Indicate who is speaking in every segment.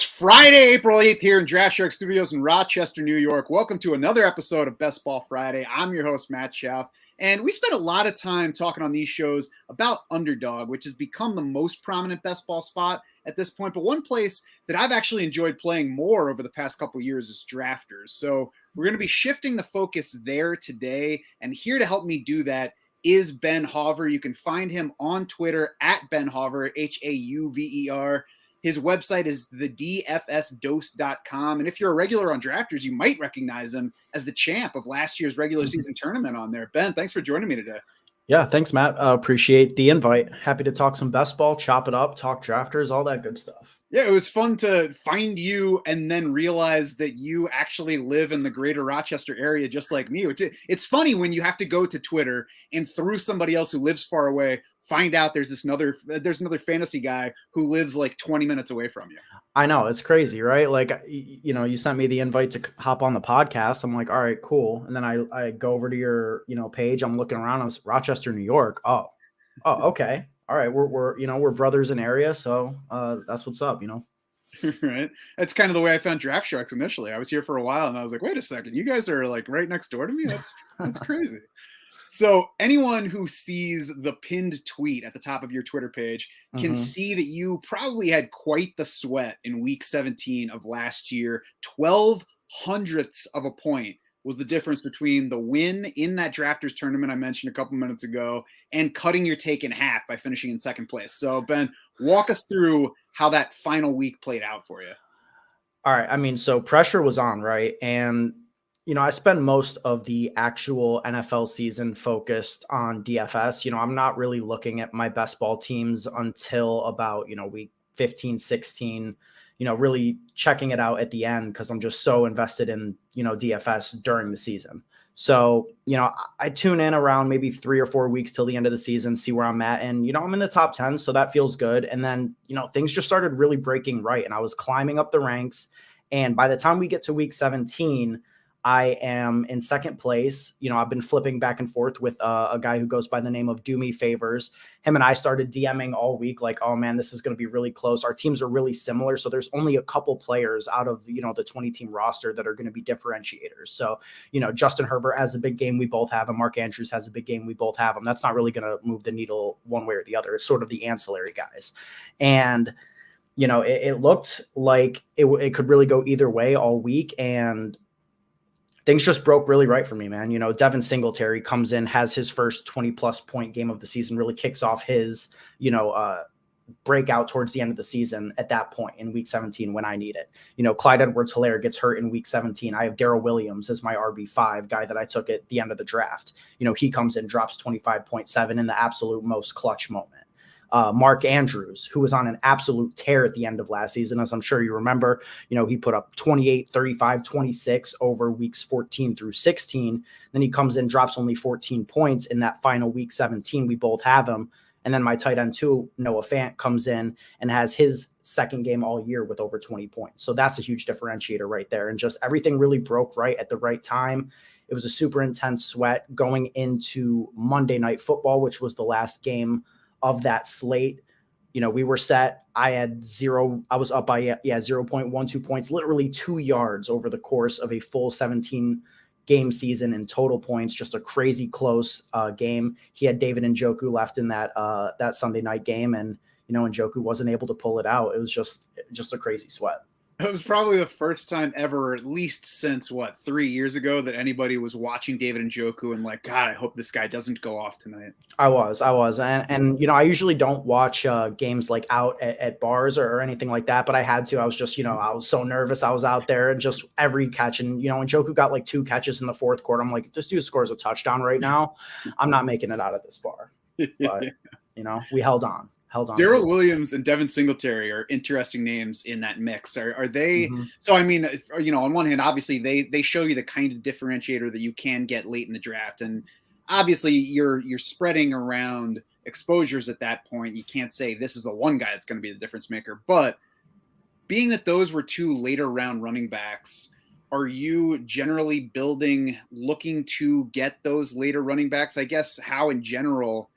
Speaker 1: It's Friday, April 8th here in Draft Shark Studios in Rochester, New York. Welcome to another episode of Best Ball Friday. I'm your host, Matt Schauf, and we spend a lot of time talking on these shows about Underdog, which has become the most prominent best ball spot at this point. But one place that I've actually enjoyed playing more over the past couple of years is Drafters. So we're going to be shifting the focus there today, and here to help me do that is Ben Hauver. You can find him on Twitter at Ben Hauver, Hauver. His website is thedfsdose.com. And if you're a regular on Drafters, you might recognize him as the champ of last year's regular season tournament on there. Ben, thanks for joining me today.
Speaker 2: Yeah, thanks, Matt. Appreciate the invite. Happy to talk some best ball, chop it up, talk Drafters, all that good stuff.
Speaker 1: Yeah, it was fun to find you and then realize that you actually live in the greater Rochester area just like me. It's funny when you have to go to Twitter and through somebody else who lives far away, find out there's another fantasy guy who lives like 20 minutes away from you.
Speaker 2: I know, it's crazy, right? Like, you sent me the invite to hop on the podcast. I'm like, all right, cool. And then I go over to your, page. I'm looking around. I'm Rochester, New York. Oh, okay. All right. We're brothers in area. So that's what's up,
Speaker 1: Right. That's kind of the way I found Draft Sharks initially. I was here for a while and I was like, wait a second, you guys are like right next door to me? That's crazy. So anyone who sees the pinned tweet at the top of your Twitter page can see that you probably had quite the sweat in week 17 of last year. 12 hundredths of a point was the difference between the win in that Drafters tournament I mentioned a couple minutes ago and cutting your take in half by finishing in second place. So Ben, walk us through how that final week played out for you.
Speaker 2: All right. I mean, so pressure was on, right? And I spend most of the actual NFL season focused on DFS. I'm not really looking at my best ball teams until about, week 15, 16, really checking it out at the end because I'm just so invested in, DFS during the season. So, I tune in around maybe 3 or 4 weeks till the end of the season, see where I'm at. And, I'm in the top 10, so that feels good. And then, things just started really breaking right. And I was climbing up the ranks. And by the time we get to week 17, I am in second place. I've been flipping back and forth with a guy who goes by the name of Do Me Favors. Him and I started DMing all week like, oh man, this is going to be really close. Our teams are really similar. So there's only a couple players out of, the 20-team roster that are going to be differentiators. So, Justin Herbert has a big game. We both have him. Mark Andrews has a big game. We both have him. That's not really going to move the needle one way or the other. It's sort of the ancillary guys. And, it looked like it could really go either way all week. And things just broke really right for me, man. Devin Singletary comes in, has his first 20-plus point game of the season, really kicks off his, breakout towards the end of the season at that point in week 17 when I need it. Clyde Edwards-Helaire gets hurt in week 17. I have Darrell Williams as my RB5 guy that I took at the end of the draft. He comes in, drops 25.7 in the absolute most clutch moment. Mark Andrews, who was on an absolute tear at the end of last season, as I'm sure you remember, he put up 28, 35, 26 over weeks 14 through 16. Then he comes in, drops only 14 points in that final week 17. We both have him. And then my tight end too, Noah Fant, comes in and has his second game all year with over 20 points. So that's a huge differentiator right there. And just everything really broke right at the right time. It was a super intense sweat going into Monday Night Football, which was the last game of that slate. We were set. I had zero. I was up by 0.12 points, literally 2 yards over the course of a full 17 game season in total points. Just a crazy close game. He had David Njoku left in that Sunday night game, and Njoku wasn't able to pull it out. It was just a crazy sweat.
Speaker 1: It was probably the first time ever, at least since 3 years ago, that anybody was watching David Njoku and like, God, I hope this guy doesn't go off tonight.
Speaker 2: I was. And I usually don't watch games like out at bars or anything like that, but I had to. I was just, I was so nervous. I was out there and just every catch. And, Njoku got like 2 catches in the fourth quarter. I'm like, if this dude scores a touchdown right now, I'm not making it out of this bar. But, we held on.
Speaker 1: Darrell Williams and Devin Singletary are interesting names in that mix. Are they?
Speaker 2: Mm-hmm.
Speaker 1: So, I mean, on one hand, obviously they show you the kind of differentiator that you can get late in the draft. And obviously you're spreading around exposures at that point. You can't say this is the one guy that's going to be the difference maker. But being that those were 2 later round running backs, are you generally looking to get those later running backs? I guess how in general,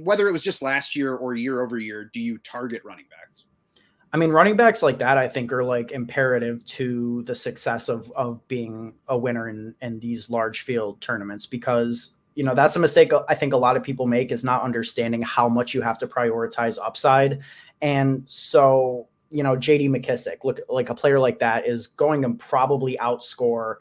Speaker 1: whether it was just last year or year over year, do you target running backs?
Speaker 2: I mean, running backs like that, I think, are like imperative to the success of being a winner in these large field tournaments, because, that's a mistake I think a lot of people make, is not understanding how much you have to prioritize upside. And so, JD McKissick, look, like a player like that is going to probably outscore,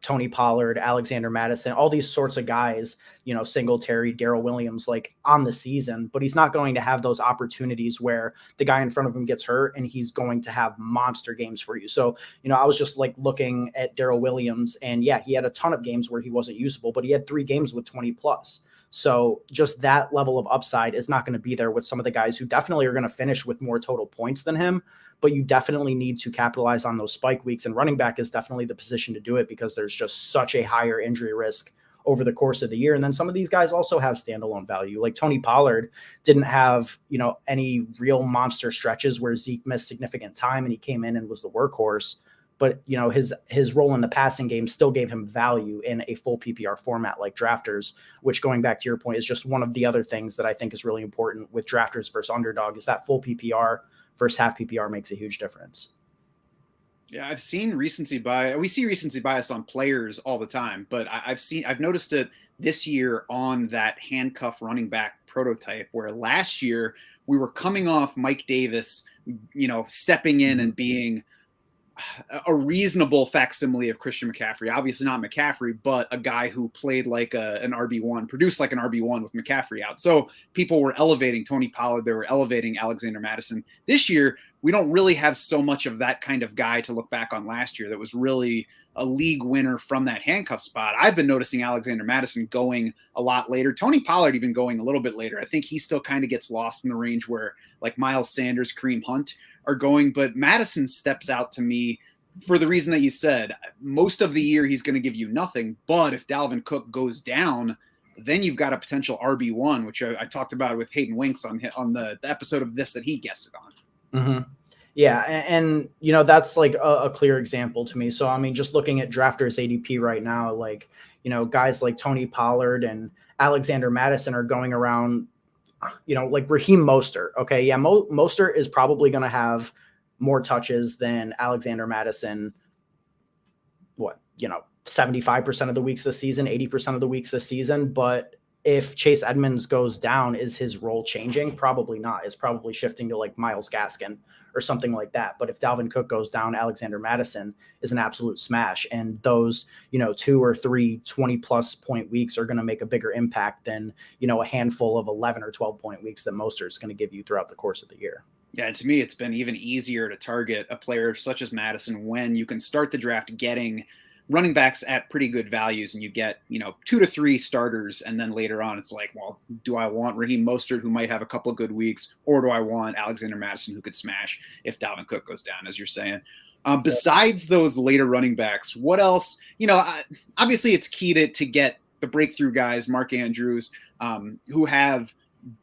Speaker 2: Tony Pollard, Alexander Madison, all these sorts of guys, Singletary, Darrell Williams, like on the season, but he's not going to have those opportunities where the guy in front of him gets hurt and he's going to have monster games for you. So, I was just like looking at Darrell Williams, and yeah, he had a ton of games where he wasn't usable, but he had 3 games with 20 plus. So just that level of upside is not going to be there with some of the guys who definitely are going to finish with more total points than him. But you definitely need to capitalize on those spike weeks, and running back is definitely the position to do it, because there's just such a higher injury risk over the course of the year. And then some of these guys also have standalone value. Like Tony Pollard didn't have, any real monster stretches where Zeke missed significant time and he came in and was the workhorse. But, his role in the passing game still gave him value in a full PPR format like drafters, which, going back to your point, is just one of the other things that I think is really important with drafters versus underdog, is that full PPR versus half PPR makes a huge difference.
Speaker 1: Yeah, I've seen recency bias. We see recency bias on players all the time, but I've noticed it this year on that handcuff running back prototype, where last year we were coming off Mike Davis, stepping in and being a reasonable facsimile of Christian McCaffrey. Obviously not McCaffrey, but a guy who played like an RB1, produced like an RB1 with McCaffrey out. So people were elevating Tony Pollard. They were elevating Alexander Madison. This year, we don't really have so much of that kind of guy to look back on last year that was really a league winner from that handcuff spot. I've been noticing Alexander Madison going a lot later. Tony Pollard even going a little bit later. I think he still kind of gets lost in the range where like Miles Sanders, Kareem Hunt are going, but Madison steps out to me for the reason that you said. Most of the year he's going to give you nothing, but if Dalvin Cook goes down, then you've got a potential RB1, which I talked about with Hayden Winks on the episode of this that he guested on.
Speaker 2: Mm-hmm. Yeah, and that's like a clear example to me. So I mean, just looking at drafters ADP right now, like, guys like Tony Pollard and Alexander Madison are going around, like Raheem Mostert. Okay, yeah, Mostert is probably going to have more touches than Alexander Madison. 75% of the weeks this season, 80% of the weeks this season. But if Chase Edmonds goes down, is his role changing? Probably not. It's probably shifting to like Myles Gaskin or something like that. But if Dalvin Cook goes down, Alexander Madison is an absolute smash. And those, 2 or 3 20+ point weeks are going to make a bigger impact than, a handful of 11 or 12 point weeks that Mostert is going to give you throughout the course of the year.
Speaker 1: Yeah, and to me, it's been even easier to target a player such as Madison when you can start the draft getting running backs at pretty good values, and you get 2 to 3 starters, and then later on it's like, well, do I want Raheem Mostert, who might have a couple of good weeks, or do I want Alexander Madison, who could smash if Dalvin Cook goes down, as you're saying? Besides those later running backs, what else? Obviously it's key to get the breakthrough guys, Mark Andrews, who have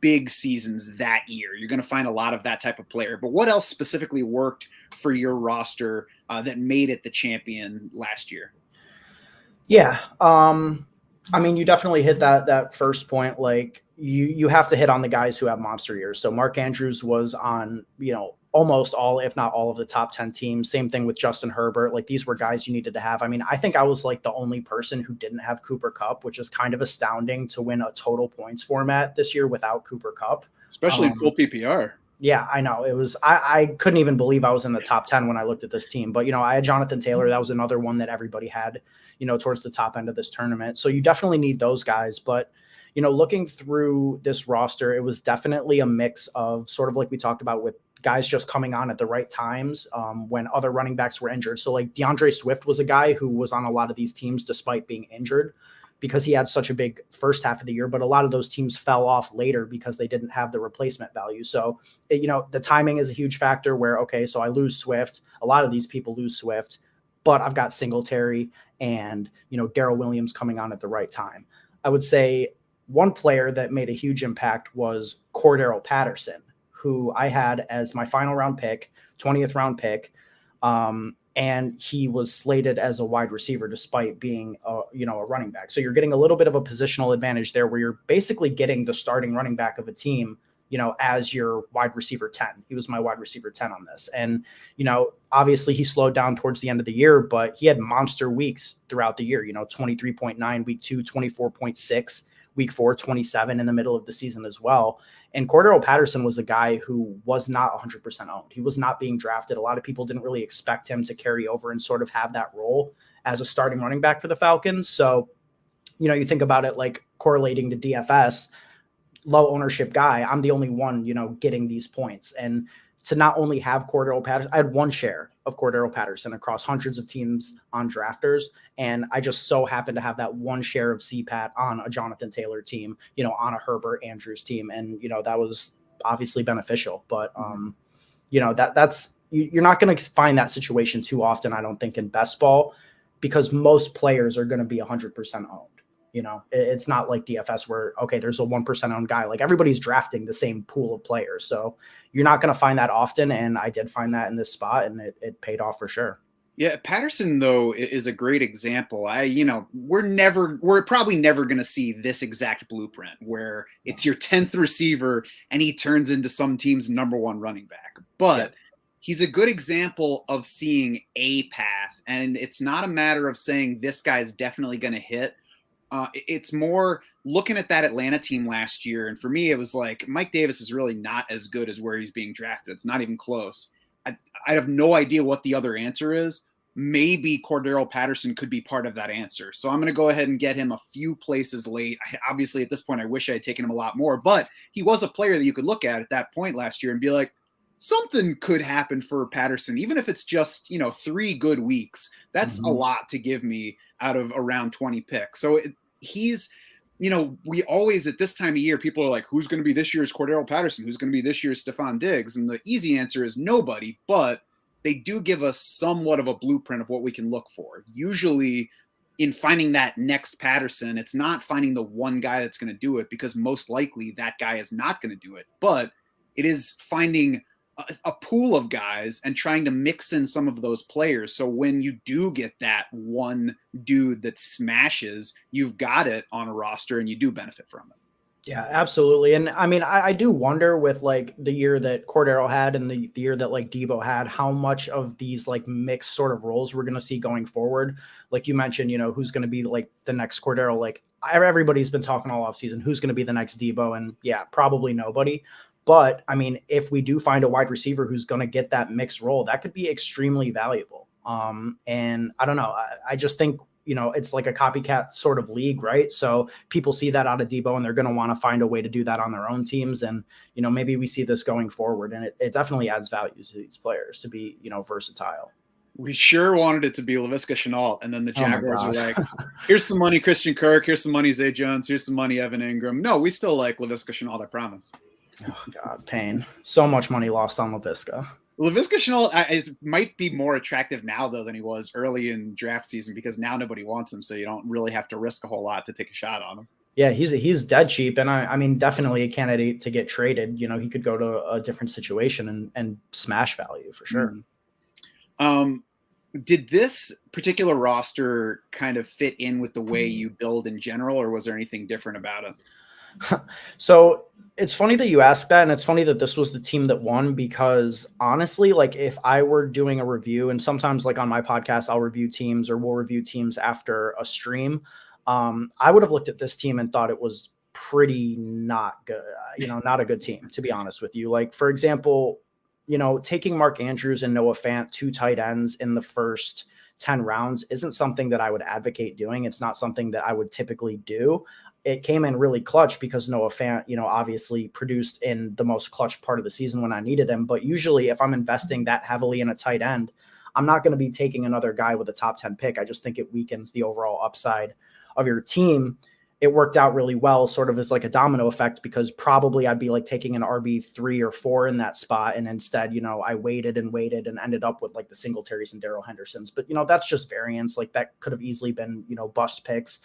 Speaker 1: big seasons that year. You're going to find a lot of that type of player. But what else specifically worked for your roster that made it the champion last year?
Speaker 2: Yeah. I mean, you definitely hit that first point. Like you have to hit on the guys who have monster years. So Mark Andrews was on, almost all, if not all of the top 10 teams. Same thing with Justin Herbert. Like these were guys you needed to have. I mean, I think I was like the only person who didn't have Cooper Kupp, which is kind of astounding to win a total points format this year without Cooper Kupp.
Speaker 1: Especially in full PPR.
Speaker 2: Yeah, I know. It was, I couldn't even believe I was in the top 10 when I looked at this team. But, I had Jonathan Taylor. That was another one that everybody had, towards the top end of this tournament. So you definitely need those guys. But, looking through this roster, it was definitely a mix of sort of like we talked about with guys just coming on at the right times when other running backs were injured. So like DeAndre Swift was a guy who was on a lot of these teams despite being injured, because he had such a big first half of the year, but a lot of those teams fell off later because they didn't have the replacement value. So, the timing is a huge factor where, okay, so I lose Swift. A lot of these people lose Swift, but I've got Singletary and, Darrell Williams coming on at the right time. I would say one player that made a huge impact was Cordero Patterson, who I had as my final round pick, 20th round pick. And he was slated as a wide receiver despite being a running back. So you're getting a little bit of a positional advantage there where you're basically getting the starting running back of a team as your wide receiver 10. He was my wide receiver 10 on this. And, obviously he slowed down towards the end of the year, but he had monster weeks throughout the year, 23.9 week 2, 24.6 week 4, 27 in the middle of the season as well. And Cordero Patterson was a guy who was not 100% owned. He was not being drafted. A lot of people didn't really expect him to carry over and sort of have that role as a starting running back for the Falcons. So, you think about it like correlating to DFS, low ownership guy. I'm the only one, getting these points. And to not only have Cordero Patterson, I had one share of Cordero Patterson across hundreds of teams on drafters. And I just so happened to have that one share of CPAT on a Jonathan Taylor team, on a Herbert Andrews team. And, that was obviously beneficial, but, that's, you're not going to find that situation too often, I don't think, in best ball, because most players are going to be 100% owned. It's not like DFS where, okay, there's a 1% owned guy. Like everybody's drafting the same pool of players. So you're not going to find that often. And I did find that in this spot, and it paid off for sure.
Speaker 1: Yeah, Patterson, though, is a great example. We're probably never going to see this exact blueprint where it's your 10th receiver and he turns into some team's #1 running back. But he's a good example of seeing a path. And it's not a matter of saying this guy's definitely going to hit. It's more looking at that Atlanta team last year. And for me, it was like Mike Davis is really not as good as where he's being drafted. It's not even close. I have no idea what the other answer is. Maybe Cordero Patterson could be part of that answer. So I'm going to go ahead and get him a few places late. Obviously, at this point, I wish I had taken him a lot more. But he was a player that you could look at that point last year and be like, something could happen for Patterson, even if it's just, 3 good weeks. That's a lot to give me out of around 20 picks. So he's, we always at this time of year, people are like, who's going to be this year's Cordero Patterson? Who's going to be this year's Stephon Diggs? And the easy answer is nobody, but they do give us somewhat of a blueprint of what we can look for. Usually in finding that next Patterson, it's not finding the one guy that's going to do it, because most likely that guy is not going to do it, but it is finding a pool of guys and trying to mix in some of those players. So when you do get that one dude that smashes, you've got it on a roster and you do benefit from it.
Speaker 2: Yeah, absolutely. And I mean, I do wonder with like the year that Cordero had and the year that like Debo had, how much of these like mixed sort of roles we're going to see going forward. Like you mentioned, who's going to be like the next Cordero. Like everybody's been talking all offseason, who's going to be the next Debo? And yeah, probably nobody. But I mean, if we do find a wide receiver who's going to get that mixed role, that could be extremely valuable. And I don't know. I just think, it's like a copycat sort of league, right? So people see that out of Debo and they're going to want to find a way to do that on their own teams. And, maybe we see this going forward, and it definitely adds value to these players to be, versatile.
Speaker 1: We sure wanted it to be Laviska Shenault, and then the Jaguars are like, here's some money, Christian Kirk. Here's some money, Zay Jones. Here's some money, Evan Ingram. No, we still like Laviska Shenault, I promise.
Speaker 2: Oh, God, pain. So much money lost on Laviska.
Speaker 1: Laviska Shenault might be more attractive now, though, than he was early in draft season, because now nobody wants him, so you don't really have to risk a whole lot to take a shot on him.
Speaker 2: Yeah, he's dead cheap, and I mean, definitely a candidate to get traded. He could go to a different situation and smash value for sure.
Speaker 1: Did this particular roster kind of fit in with the way you build in general, or was there anything different about it?
Speaker 2: So it's funny that you asked that, and it's funny that this was the team that won, because honestly, like if I were doing a review, and sometimes like on my podcast, I'll review teams or we'll review teams after a stream, I would have looked at this team and thought it was pretty not good, not a good team, to be honest with you. Like, for example, taking Mark Andrews and Noah Fant, 2 tight ends in the first 10 rounds isn't something that I would advocate doing. It's not something that I would typically do. It came in really clutch because Noah Fant, obviously produced in the most clutch part of the season when I needed him. But usually if I'm investing that heavily in a tight end, I'm not going to be taking another guy with a top 10 pick. I just think it weakens the overall upside of your team. It worked out really well, sort of as like a domino effect, because probably I'd be like taking an RB3 or 4 in that spot. And instead, I waited and ended up with like the Singletaries and Darrell Hendersons. But, that's just variance. Like that could have easily been, bust picks.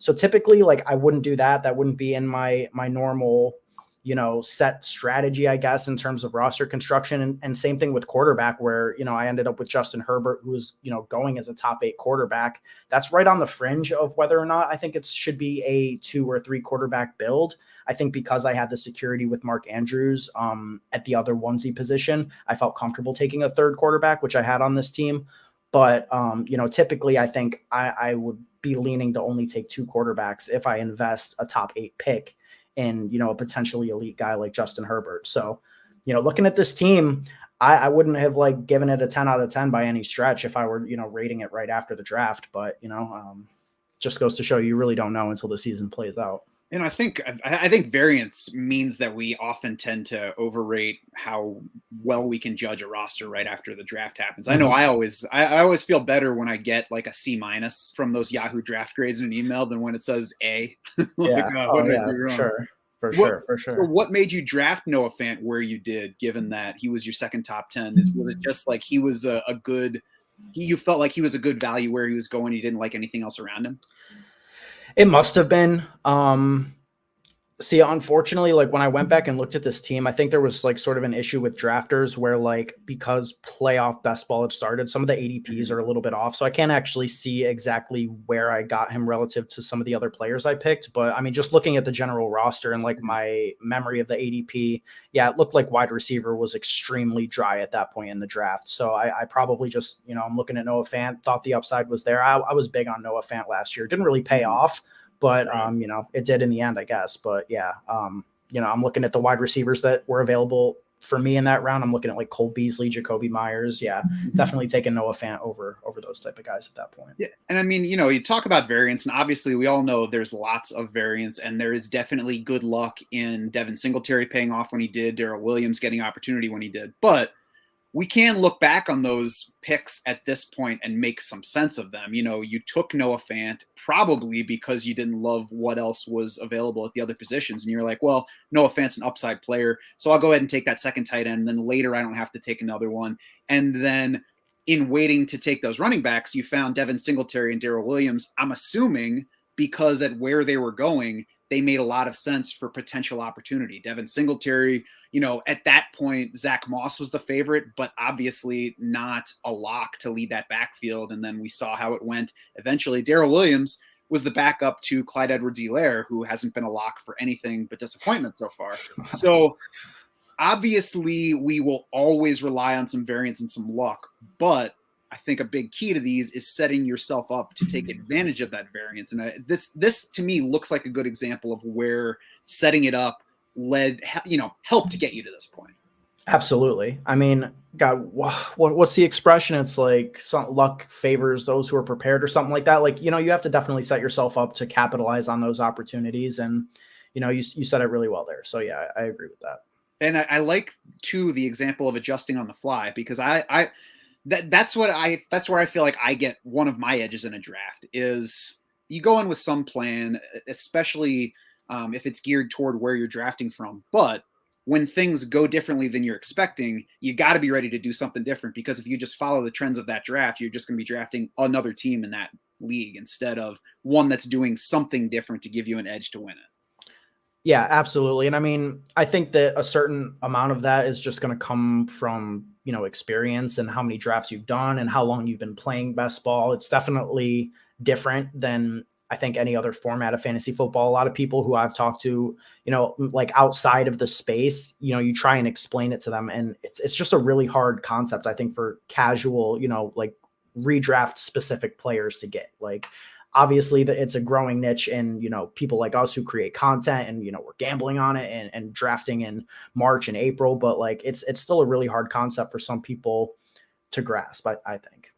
Speaker 2: So typically, like I wouldn't do that. That wouldn't be in my normal set strategy, I guess, in terms of roster construction. And same thing with quarterback, where, I ended up with Justin Herbert, who was, going as a top 8 quarterback. That's right on the fringe of whether or not I think it should be a 2 or 3 quarterback build. I think because I had the security with Mark Andrews at the other onesie position, I felt comfortable taking a third quarterback, which I had on this team. But, typically I think I would be leaning to only take 2 quarterbacks if I invest a top 8 pick in, a potentially elite guy like Justin Herbert. So, looking at this team, I wouldn't have given it a 10 out of 10 by any stretch if I were, rating it right after the draft. But, just goes to show you really don't know until the season plays out.
Speaker 1: And I think variance means that we often tend to overrate how well we can judge a roster right after the draft happens. I know I always feel better when I get a C- from those Yahoo draft grades in an email than when it says A.
Speaker 2: What did I do wrong? For sure.
Speaker 1: So what made you draft Noah Fant where you did, given that he was your second top 10? Was it just he was a good? You felt like he was a good value where he was going. You didn't like anything else around him.
Speaker 2: It must have been. See, unfortunately, when I went back and looked at this team, I think there was sort of an issue with drafters where because playoff best ball had started, some of the ADPs are a little bit off. So I can't actually see exactly where I got him relative to some of the other players I picked. But I mean, just looking at the general roster and my memory of the ADP, yeah, it looked like wide receiver was extremely dry at that point in the draft. So I probably just, I'm looking at Noah Fant, thought the upside was there. I was big on Noah Fant last year. Didn't really pay off. But, it did in the end, I guess. But yeah, I'm looking at the wide receivers that were available for me in that round. I'm looking at Cole Beasley, Jacoby Myers. Yeah, definitely taking Noah Fant over those type of guys at that point.
Speaker 1: Yeah. And I mean, you talk about variance, and obviously we all know there's lots of variance, and there is definitely good luck in Devin Singletary paying off when he did, Darrell Williams getting opportunity when he did. But we can look back on those picks at this point and make some sense of them. You took Noah Fant probably because you didn't love what else was available at the other positions. And you're like, well, Noah Fant's an upside player, so I'll go ahead and take that second tight end. And then later I don't have to take another one. And then in waiting to take those running backs, you found Devin Singletary and Darrell Williams, I'm assuming because at where they were going, they made a lot of sense for potential opportunity. Devin Singletary, at that point, Zach Moss was the favorite, but obviously not a lock to lead that backfield. And then we saw how it went. Eventually, Darrell Williams was the backup to Clyde Edwards-Helaire, who hasn't been a lock for anything but disappointment so far. So obviously, we will always rely on some variance and some luck, but I think a big key to these is setting yourself up to take advantage of that variance. And this to me looks like a good example of where setting it up helped to get you to this point.
Speaker 2: Absolutely. I mean, God, what's the expression? It's some luck favors those who are prepared or something like that. You have to definitely set yourself up to capitalize on those opportunities. And, you said it really well there. So yeah, I agree with that.
Speaker 1: And I like too, the example of adjusting on the fly, because that's where I feel like I get one of my edges in a draft is you go in with some plan, especially if it's geared toward where you're drafting from. But when things go differently than you're expecting, you got to be ready to do something different, because if you just follow the trends of that draft, you're just going to be drafting another team in that league instead of one that's doing something different to give you an edge to win it.
Speaker 2: Yeah, absolutely. And I mean, I think that a certain amount of that is just going to come from, experience and how many drafts you've done and how long you've been playing best ball. It's definitely different than I think any other format of fantasy football. A lot of people who I've talked to, outside of the space, you try and explain it to them. And it's just a really hard concept, I think, for casual, redraft specific players to get. Obviously it's a growing niche, and, people like us who create content and, we're gambling on it and drafting in March and April, but it's still a really hard concept for some people to grasp, I think.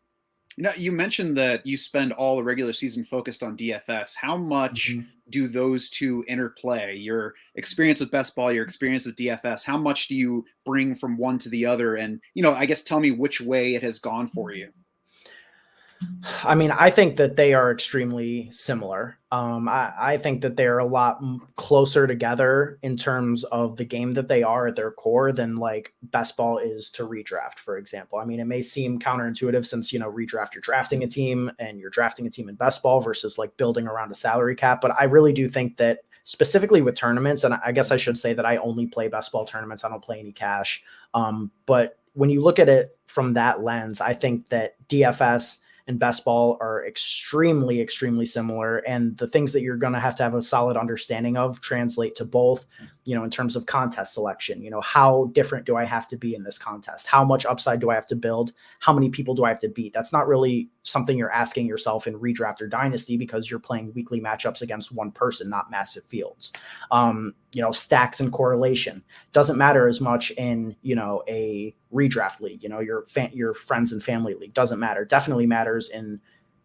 Speaker 1: You mentioned that you spend all the regular season focused on DFS. How much do those two interplay? Your experience with best ball, your experience with DFS, how much do you bring from one to the other? And, I guess tell me which way it has gone for you.
Speaker 2: I mean, I think that they are extremely similar. I think that they're a lot closer together in terms of the game that they are at their core than best ball is to redraft, for example. I mean, it may seem counterintuitive since, redraft, you're drafting a team and you're drafting a team in best ball versus building around a salary cap. But I really do think that specifically with tournaments, and I guess I should say that I only play best ball tournaments. I don't play any cash. But when you look at it from that lens, I think that DFS and best ball are extremely, extremely similar. And the things that you're going to have a solid understanding of translate to both, in terms of contest selection. How different do I have to be in this contest? How much upside do I have to build? How many people do I have to beat? That's not really something you're asking yourself in redraft or dynasty, because you're playing weekly matchups against one person, not massive fields. Stacks and correlation doesn't matter as much in, a redraft league. Your friends and family league doesn't matter. Definitely matters in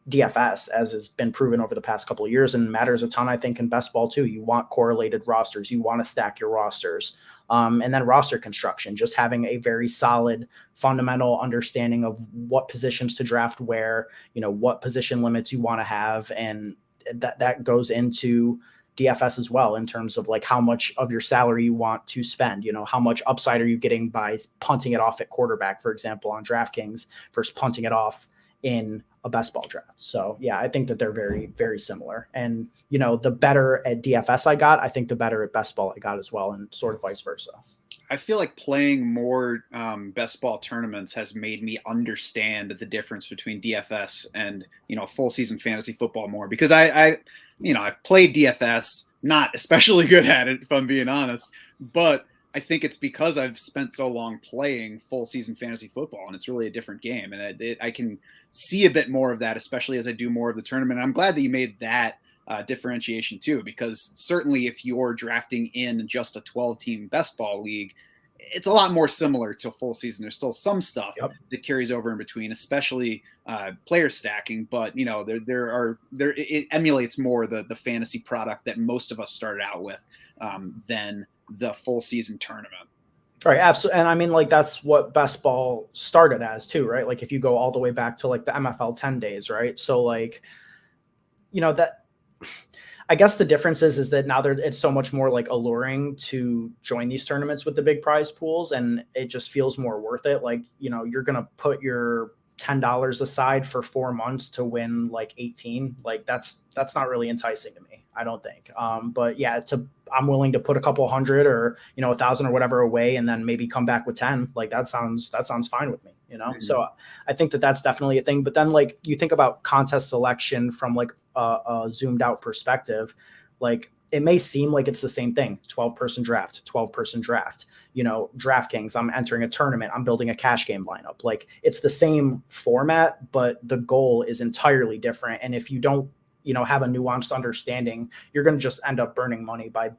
Speaker 2: DFS, as has been proven over the past couple of years, and matters a ton, I think, in best ball too. You want correlated rosters. You want to stack your rosters. And then roster construction, just having a very solid fundamental understanding of what positions to draft where, what position limits you want to have. And that goes into DFS as well, in terms of like how much of your salary you want to spend. How much upside are you getting by punting it off at quarterback, for example, on DraftKings versus punting it off in a best ball draft. So yeah, I think that they're very, very similar. And, the better at DFS I got, I think the better at best ball I got as well, and sort of vice versa.
Speaker 1: I feel like playing more best ball tournaments has made me understand the difference between DFS and, full season fantasy football more, because I've played DFS, not especially good at it, if I'm being honest, but I think it's because I've spent so long playing full season fantasy football, and it's really a different game. And I can see a bit more of that, especially as I do more of the tournament. I'm glad that you made that differentiation too, because certainly if you're drafting in just a 12-team best ball league, it's a lot more similar to full season. There's still some stuff that carries over in between, especially player stacking. But it emulates more the fantasy product that most of us started out with than the full season tournament.
Speaker 2: Right. Absolutely. And I mean, like, that's what best ball started as too, right? Like if you go all the way back to like the MFL 10 days, right? So like, that, I guess the difference is that now it's so much more like alluring to join these tournaments with the big prize pools, and it just feels more worth it. Like, you're going to put your $10 aside for 4 months to win like 18. Like that's not really enticing to me, I don't think. But yeah, I'm willing to put a couple hundred or, 1,000 or whatever away, and then maybe come back with 10. Like that sounds fine with me, Mm-hmm. So I think that that's definitely a thing. But then like you think about contest selection from like a zoomed out perspective, like it may seem like it's the same thing. 12-person draft, 12-person draft, DraftKings, I'm entering a tournament, I'm building a cash game lineup. Like it's the same format, but the goal is entirely different. And if you don't, have a nuanced understanding, you're going to just end up burning money by,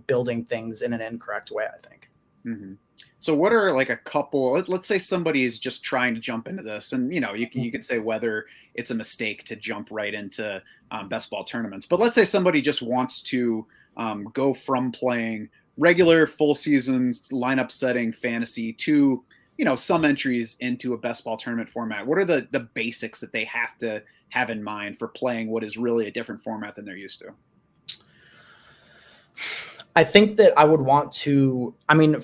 Speaker 2: building things in an incorrect way, I think.
Speaker 1: Mm-hmm. So what are like a couple, let's say somebody is just trying to jump into this, and, you could say whether it's a mistake to jump right into best ball tournaments, but let's say somebody just wants to go from playing regular full season lineup setting fantasy to, some entries into a best ball tournament format. What are the basics that they have to have in mind for playing what is really a different format than they're used to?
Speaker 2: I think that I would want to,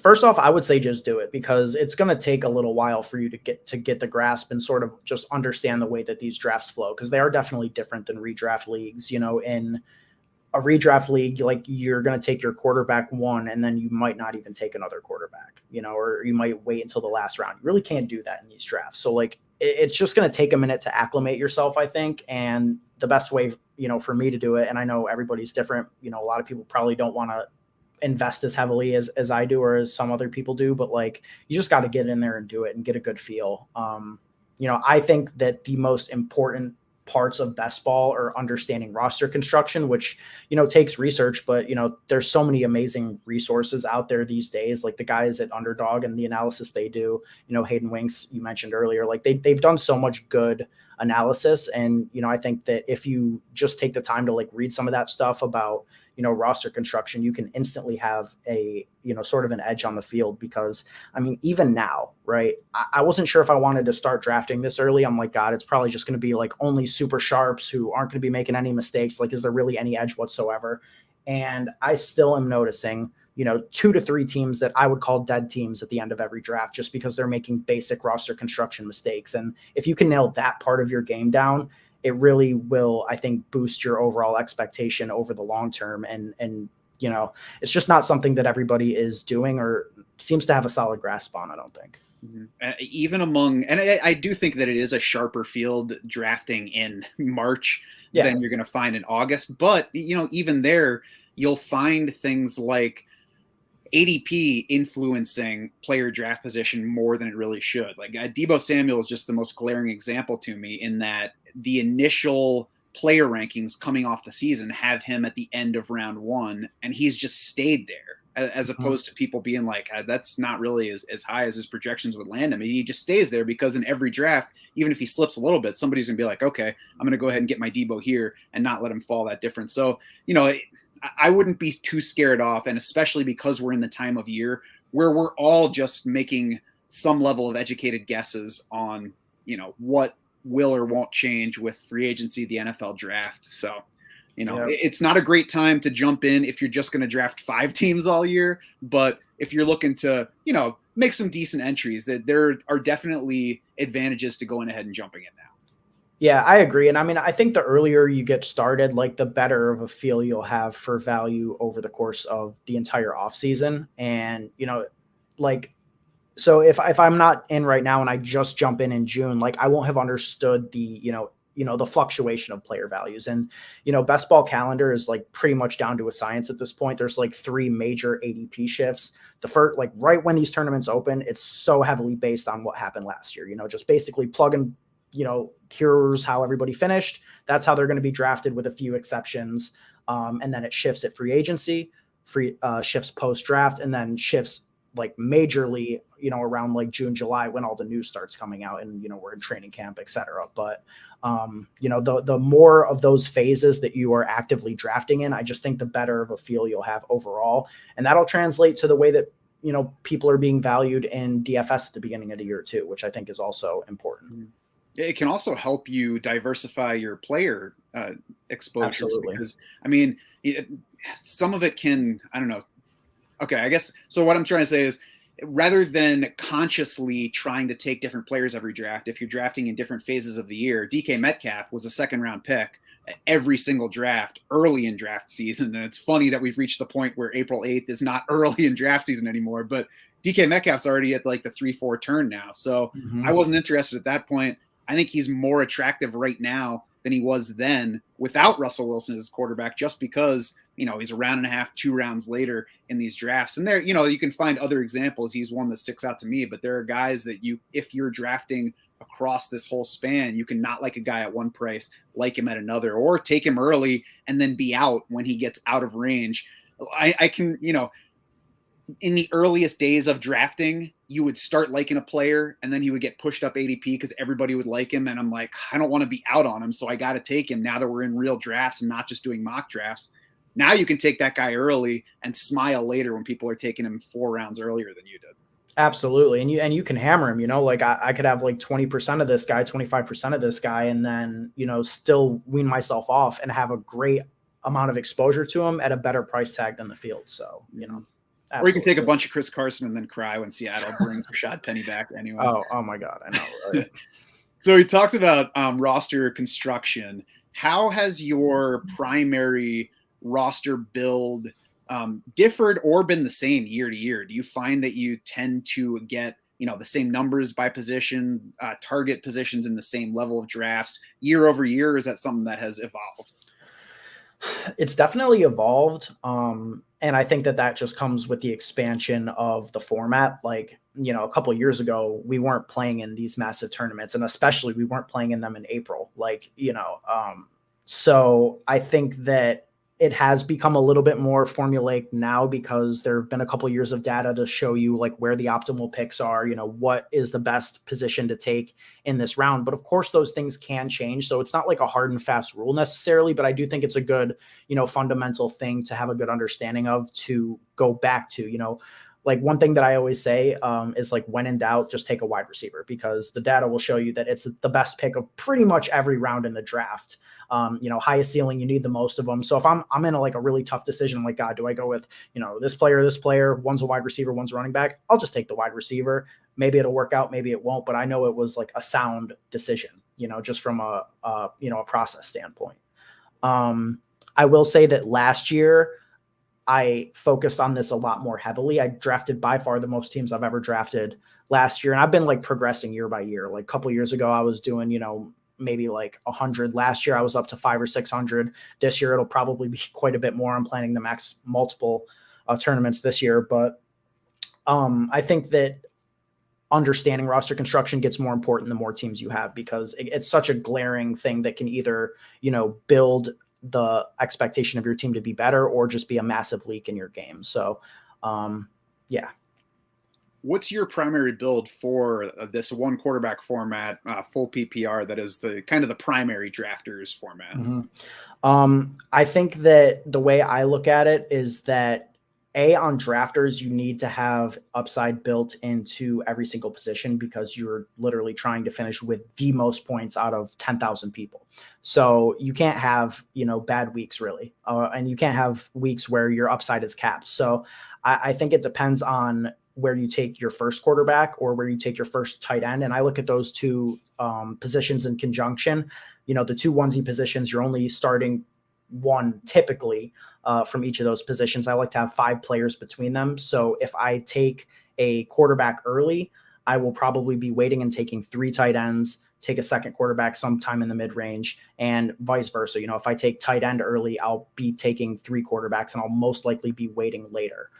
Speaker 2: first off, I would say just do it, because it's going to take a little while for you to get the grasp and sort of just understand the way that these drafts flow, because they are definitely different than redraft leagues. In a redraft league, like you're going to take your quarterback one, and then you might not even take another quarterback, or you might wait until the last round. You really can't do that in these drafts. So like, it's just going to take a minute to acclimate yourself, I think. And the best way, for me to do it, and I know everybody's different, a lot of people probably don't want to invest as heavily as I do, or as some other people do, but like, you just got to get in there and do it and get a good feel. I think that the most important parts of best ball are understanding roster construction, which, takes research, but, there's so many amazing resources out there these days, like the guys at Underdog and the analysis they do, Hayden Winks, you mentioned earlier, like they've done so much good analysis. And, I think that if you just take the time to like read some of that stuff about, roster construction, you can instantly have a, sort of an edge on the field. Because even now, right, I wasn't sure if I wanted to start drafting this early. I'm like, God, it's probably just going to be like only super sharps who aren't going to be making any mistakes. Like, is there really any edge whatsoever? And I still am noticing, 2 to 3 teams that I would call dead teams at the end of every draft, just because they're making basic roster construction mistakes. And if you can nail that part of your game down, it really will, I think, boost your overall expectation over the long term, and it's just not something that everybody is doing or seems to have a solid grasp on, I don't think.
Speaker 1: Even among, and I do think that it is a sharper field drafting in March than you're going to find in August. But, even there, you'll find things like ADP influencing player draft position more than it really should. Like Deebo Samuel is just the most glaring example to me in that the initial player rankings coming off the season have him at the end of round 1, and he's just stayed there. As opposed to people being like, that's not really as high as his projections would land him. He just stays there because in every draft, even if he slips a little bit, somebody's going to be like, okay, I'm going to go ahead and get my Deebo here and not let him fall that difference. So, I wouldn't be too scared off. And especially because we're in the time of year where we're all just making some level of educated guesses on, what will or won't change with free agency, the NFL draft. So, it's not a great time to jump in if you're just going to draft 5 teams all year. But if you're looking to, make some decent entries, that there are definitely advantages to going ahead and jumping in now.
Speaker 2: Yeah, I agree. And I mean, I think the earlier you get started, like the better of a feel you'll have for value over the course of the entire offseason. And, so if I'm not in right now and I just jump in June, like I won't have understood the, the fluctuation of player values. And, best ball calendar is like pretty much down to a science at this point. There's like 3 major ADP shifts. The first, like right when these tournaments open, it's so heavily based on what happened last year, just basically plug and, here's how everybody finished. That's how they're going to be drafted with a few exceptions. And then it shifts at free agency, shifts post draft, and then shifts like majorly, around like June, July, when all the news starts coming out and, we're in training camp, et cetera. But, the more of those phases that you are actively drafting in, I just think the better of a feel you'll have overall. And that'll translate to the way that, people are being valued in DFS at the beginning of the year too, which I think is also important.
Speaker 1: It can also help you diversify your player exposures.
Speaker 2: Absolutely.
Speaker 1: Because, I mean, some of it can, I don't know. Okay, I guess, so what I'm trying to say is rather than consciously trying to take different players every draft, if you're drafting in different phases of the year, DK Metcalf was a 2nd-round pick every single draft early in draft season. And it's funny that we've reached the point where April 8th is not early in draft season anymore, but DK Metcalf's already at like the 3-4 turn now. So I wasn't interested at that point. I think he's more attractive right now than he was then without Russell Wilson as his quarterback, just because, he's a round and a half, 2 rounds later in these drafts. And there, you can find other examples. He's one that sticks out to me, but there are guys that if you're drafting across this whole span, you can not like a guy at one price, like him at another, or take him early and then be out when he gets out of range. I can, in the earliest days of drafting, you would start liking a player and then he would get pushed up ADP because everybody would like him. And I'm like, I don't want to be out on him, so I got to take him now that we're in real drafts and not just doing mock drafts. Now you can take that guy early and smile later when people are taking him 4 rounds earlier than you did.
Speaker 2: Absolutely. And you can hammer him, like I could have like 20% of this guy, 25% of this guy, and then, still wean myself off and have a great amount of exposure to him at a better price tag than the field. So, Absolutely.
Speaker 1: Or you can take a bunch of Chris Carson and then cry when Seattle brings Rashad Penny back anyway.
Speaker 2: Oh my God. I know. Right?
Speaker 1: So we talked about roster construction. How has your primary roster build differed or been the same year to year? Do you find that you tend to get, the same numbers by position, target positions in the same level of drafts year over year? Or is that something that has evolved?
Speaker 2: It's definitely evolved. And I think that just comes with the expansion of the format. Like, a couple of years ago, we weren't playing in these massive tournaments, and especially we weren't playing in them in April. Like, so I think that it has become a little bit more formulaic now because there have been a couple of years of data to show you like where the optimal picks are, what is the best position to take in this round. But of course, those things can change. So it's not like a hard and fast rule necessarily, but I do think it's a good, fundamental thing to have a good understanding of, to go back to, like one thing that I always say is like, when in doubt, just take a wide receiver, because the data will show you that it's the best pick of pretty much every round in the draft. Highest ceiling, you need the most of them. So if I'm in a really tough decision, I'm like, God, do I go with, this player, one's a wide receiver, one's a running back? I'll just take the wide receiver. Maybe it'll work out, maybe it won't, but I know it was like a sound decision, just from a process standpoint. I will say that last year, I focused on this a lot more heavily. I drafted by far the most teams I've ever drafted last year. And I've been like progressing year by year. Like a couple years ago, I was doing, maybe like 100. Last year, I was up to 500 or 600. This year, it'll probably be quite a bit more. I'm planning to max multiple tournaments this year. But I think that understanding roster construction gets more important the more teams you have, because it's such a glaring thing that can either, build the expectation of your team to be better or just be a massive leak in your game. So, yeah.
Speaker 1: What's your primary build for this one quarterback format, full PPR, that is the kind of the primary drafters format?
Speaker 2: I think that the way I look at it is that on drafters, you need to have upside built into every single position, because you're literally trying to finish with the most points out of 10,000 people. So you can't have, bad weeks really. And you can't have weeks where your upside is capped. So I think it depends on where you take your first quarterback or where you take your first tight end. And I look at those two positions in conjunction. The two onesie positions, you're only starting one typically from each of those positions. I like to have 5 players between them. So if I take a quarterback early, I will probably be waiting and taking 3 tight ends, take a second quarterback sometime in the mid range, and vice versa. If I take tight end early, I'll be taking 3 quarterbacks, and I'll most likely be waiting later.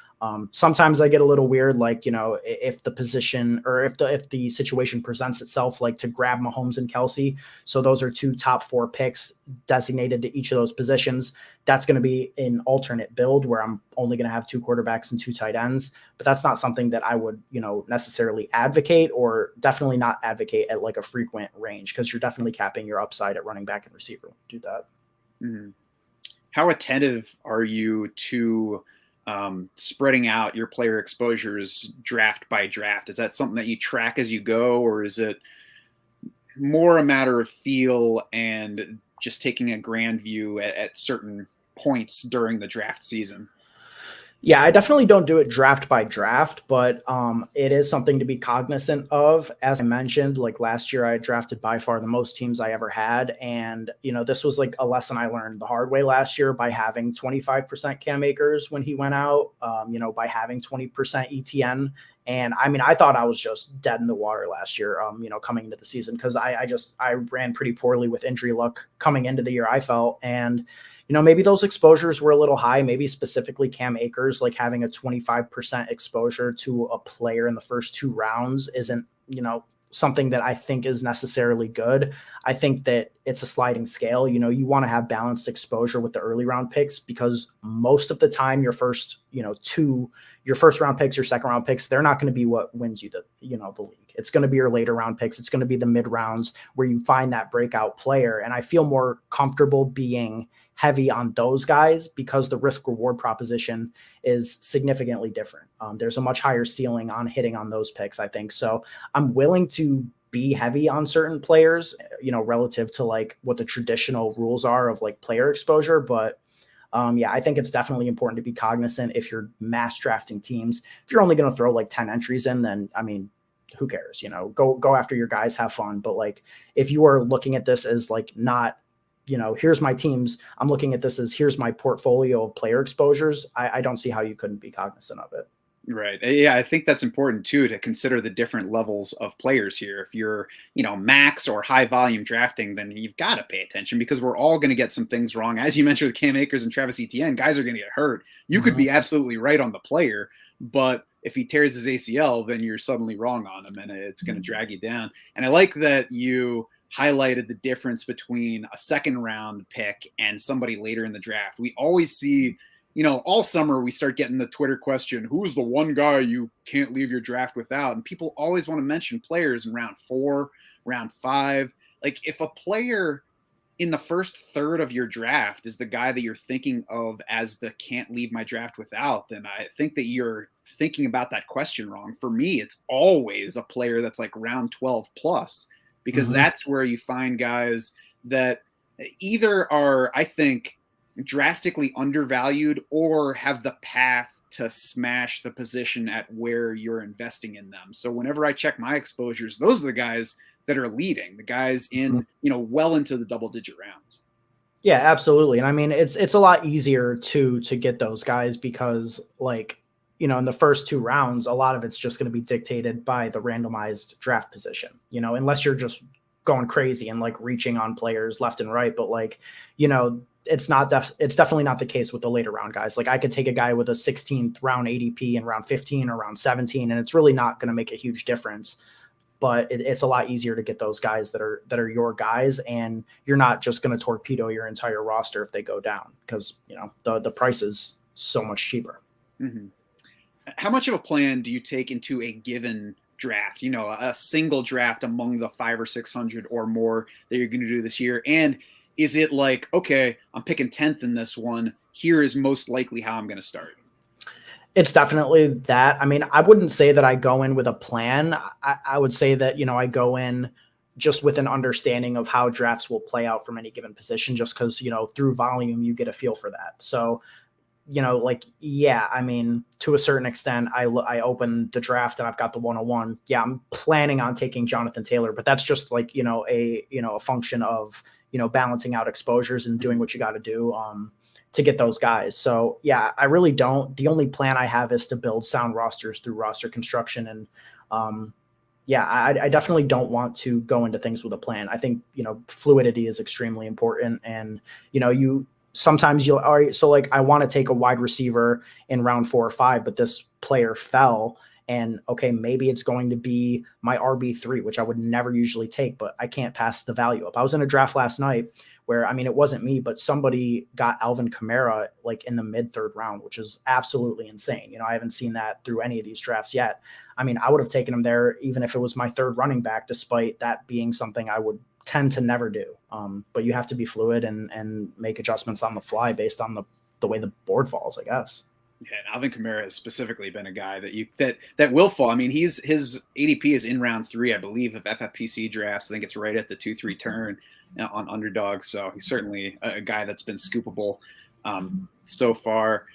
Speaker 2: Sometimes I get a little weird, like, if the position or if the situation presents itself, like to grab Mahomes and Kelsey. So those are 2 top 4 picks designated to each of those positions. That's going to be an alternate build where I'm only going to have 2 quarterbacks and 2 tight ends. But that's not something that I would, necessarily advocate, or definitely not advocate at like a frequent range, because you're definitely capping your upside at running back and receiver when you do that.
Speaker 1: Mm-hmm. How attentive are you to spreading out your player exposures draft by draft? Is that something that you track as you go, or is it more a matter of feel and just taking a grand view at certain points during the draft season?
Speaker 2: Yeah, I definitely don't do it draft by draft, but it is something to be cognizant of. As I mentioned, like last year, I drafted by far the most teams I ever had. And, this was like a lesson I learned the hard way last year by having 25% Cam Akers when he went out, by having 20% ETN. And I thought I was just dead in the water last year, coming into the season, because I ran pretty poorly with injury luck coming into the year, I felt. And maybe those exposures were a little high, maybe specifically Cam Akers, like having a 25% exposure to a player in the first 2 rounds isn't, something that I think is necessarily good. I think that it's a sliding scale. You want to have balanced exposure with the early round picks, because most of the time your first, your first round picks, your second round picks, they're not going to be what wins you the league. It's going to be your later round picks. It's going to be the mid rounds where you find that breakout player. And I feel more comfortable being heavy on those guys, because the risk reward proposition is significantly different. There's a much higher ceiling on hitting on those picks, I think. So I'm willing to be heavy on certain players, relative to like what the traditional rules are of like player exposure. But I think it's definitely important to be cognizant if you're mass drafting teams. If you're only going to throw like 10 entries in, then who cares? Go after your guys, have fun. But like, if you are looking at this as like not, here's my teams, I'm looking at this as here's my portfolio of player exposures, I don't see how you couldn't be cognizant of it.
Speaker 1: Right. Yeah, I think that's important too, to consider the different levels of players here. If you're, max or high volume drafting, then you've got to pay attention, because we're all going to get some things wrong. As you mentioned with Cam Akers and Travis Etienne, guys are going to get hurt. You could be absolutely right on the player, but if he tears his ACL, then you're suddenly wrong on him, and it's going to drag you down. And I like that you highlighted the difference between a second round pick and somebody later in the draft. We always see, all summer we start getting the Twitter question, who's the one guy you can't leave your draft without? And people always want to mention players in round 4, round 5. Like, if a player in the first third of your draft is the guy that you're thinking of as the can't leave my draft without, then I think that you're thinking about that question wrong. For me, it's always a player that's like round 12 plus, because that's where you find guys that either are, I think, drastically undervalued or have the path to smash the position at where you're investing in them. So whenever I check my exposures, those are the guys that are leading, the guys in, well into the double digit rounds.
Speaker 2: Yeah, absolutely. And I mean, it's a lot easier to get those guys because, like, in the first two rounds, a lot of it's just going to be dictated by the randomized draft position, unless you're just going crazy and like reaching on players left and right. But like, it's definitely not the case with the later round guys. Like I could take a guy with a 16th round ADP in round 15 or round 17, and it's really not going to make a huge difference. But it's a lot easier to get those guys that are your guys, and you're not just going to torpedo your entire roster if they go down because the price is so much cheaper.
Speaker 1: Mm-hmm. How much of a plan do you take into a given draft? A single draft among the 500 or 600 or more that you're going to do this year, and is it like, okay, I'm picking 10th in this one, here is most likely how I'm going to start?
Speaker 2: It's definitely that. I mean, I wouldn't say that I go in with a plan. I would say that, I go in just with an understanding of how drafts will play out from any given position, just because, through volume, you get a feel for that. So, like, yeah, I mean, to a certain extent, I open the draft and I've got the 101. Yeah, I'm planning on taking Jonathan Taylor, but that's just like, a function of, balancing out exposures and doing what you got to do. To get those guys. So yeah, I really don't. The only plan I have is to build sound rosters through roster construction. And yeah, I definitely don't want to go into things with a plan. I think, fluidity is extremely important. And, sometimes you'll, all right, so like I want to take a wide receiver in round 4 or 5, but this player fell. And okay, maybe it's going to be my RB3, which I would never usually take, but I can't pass the value up. I was in a draft last night where, I mean, it wasn't me, but somebody got Alvin Kamara like in the mid-third round, which is absolutely insane. I haven't seen that through any of these drafts yet. I mean, I would have taken him there even if it was my third running back, despite that being something I would tend to never do. But you have to be fluid and make adjustments on the fly based on the way the board falls, I guess.
Speaker 1: Yeah, and Alvin Kamara has specifically been a guy that will fall. I mean, his ADP is in round 3, I believe, of FFPC drafts. I think it's right at the 2-3 turn on underdog. So he's certainly a guy that's been scoopable so far.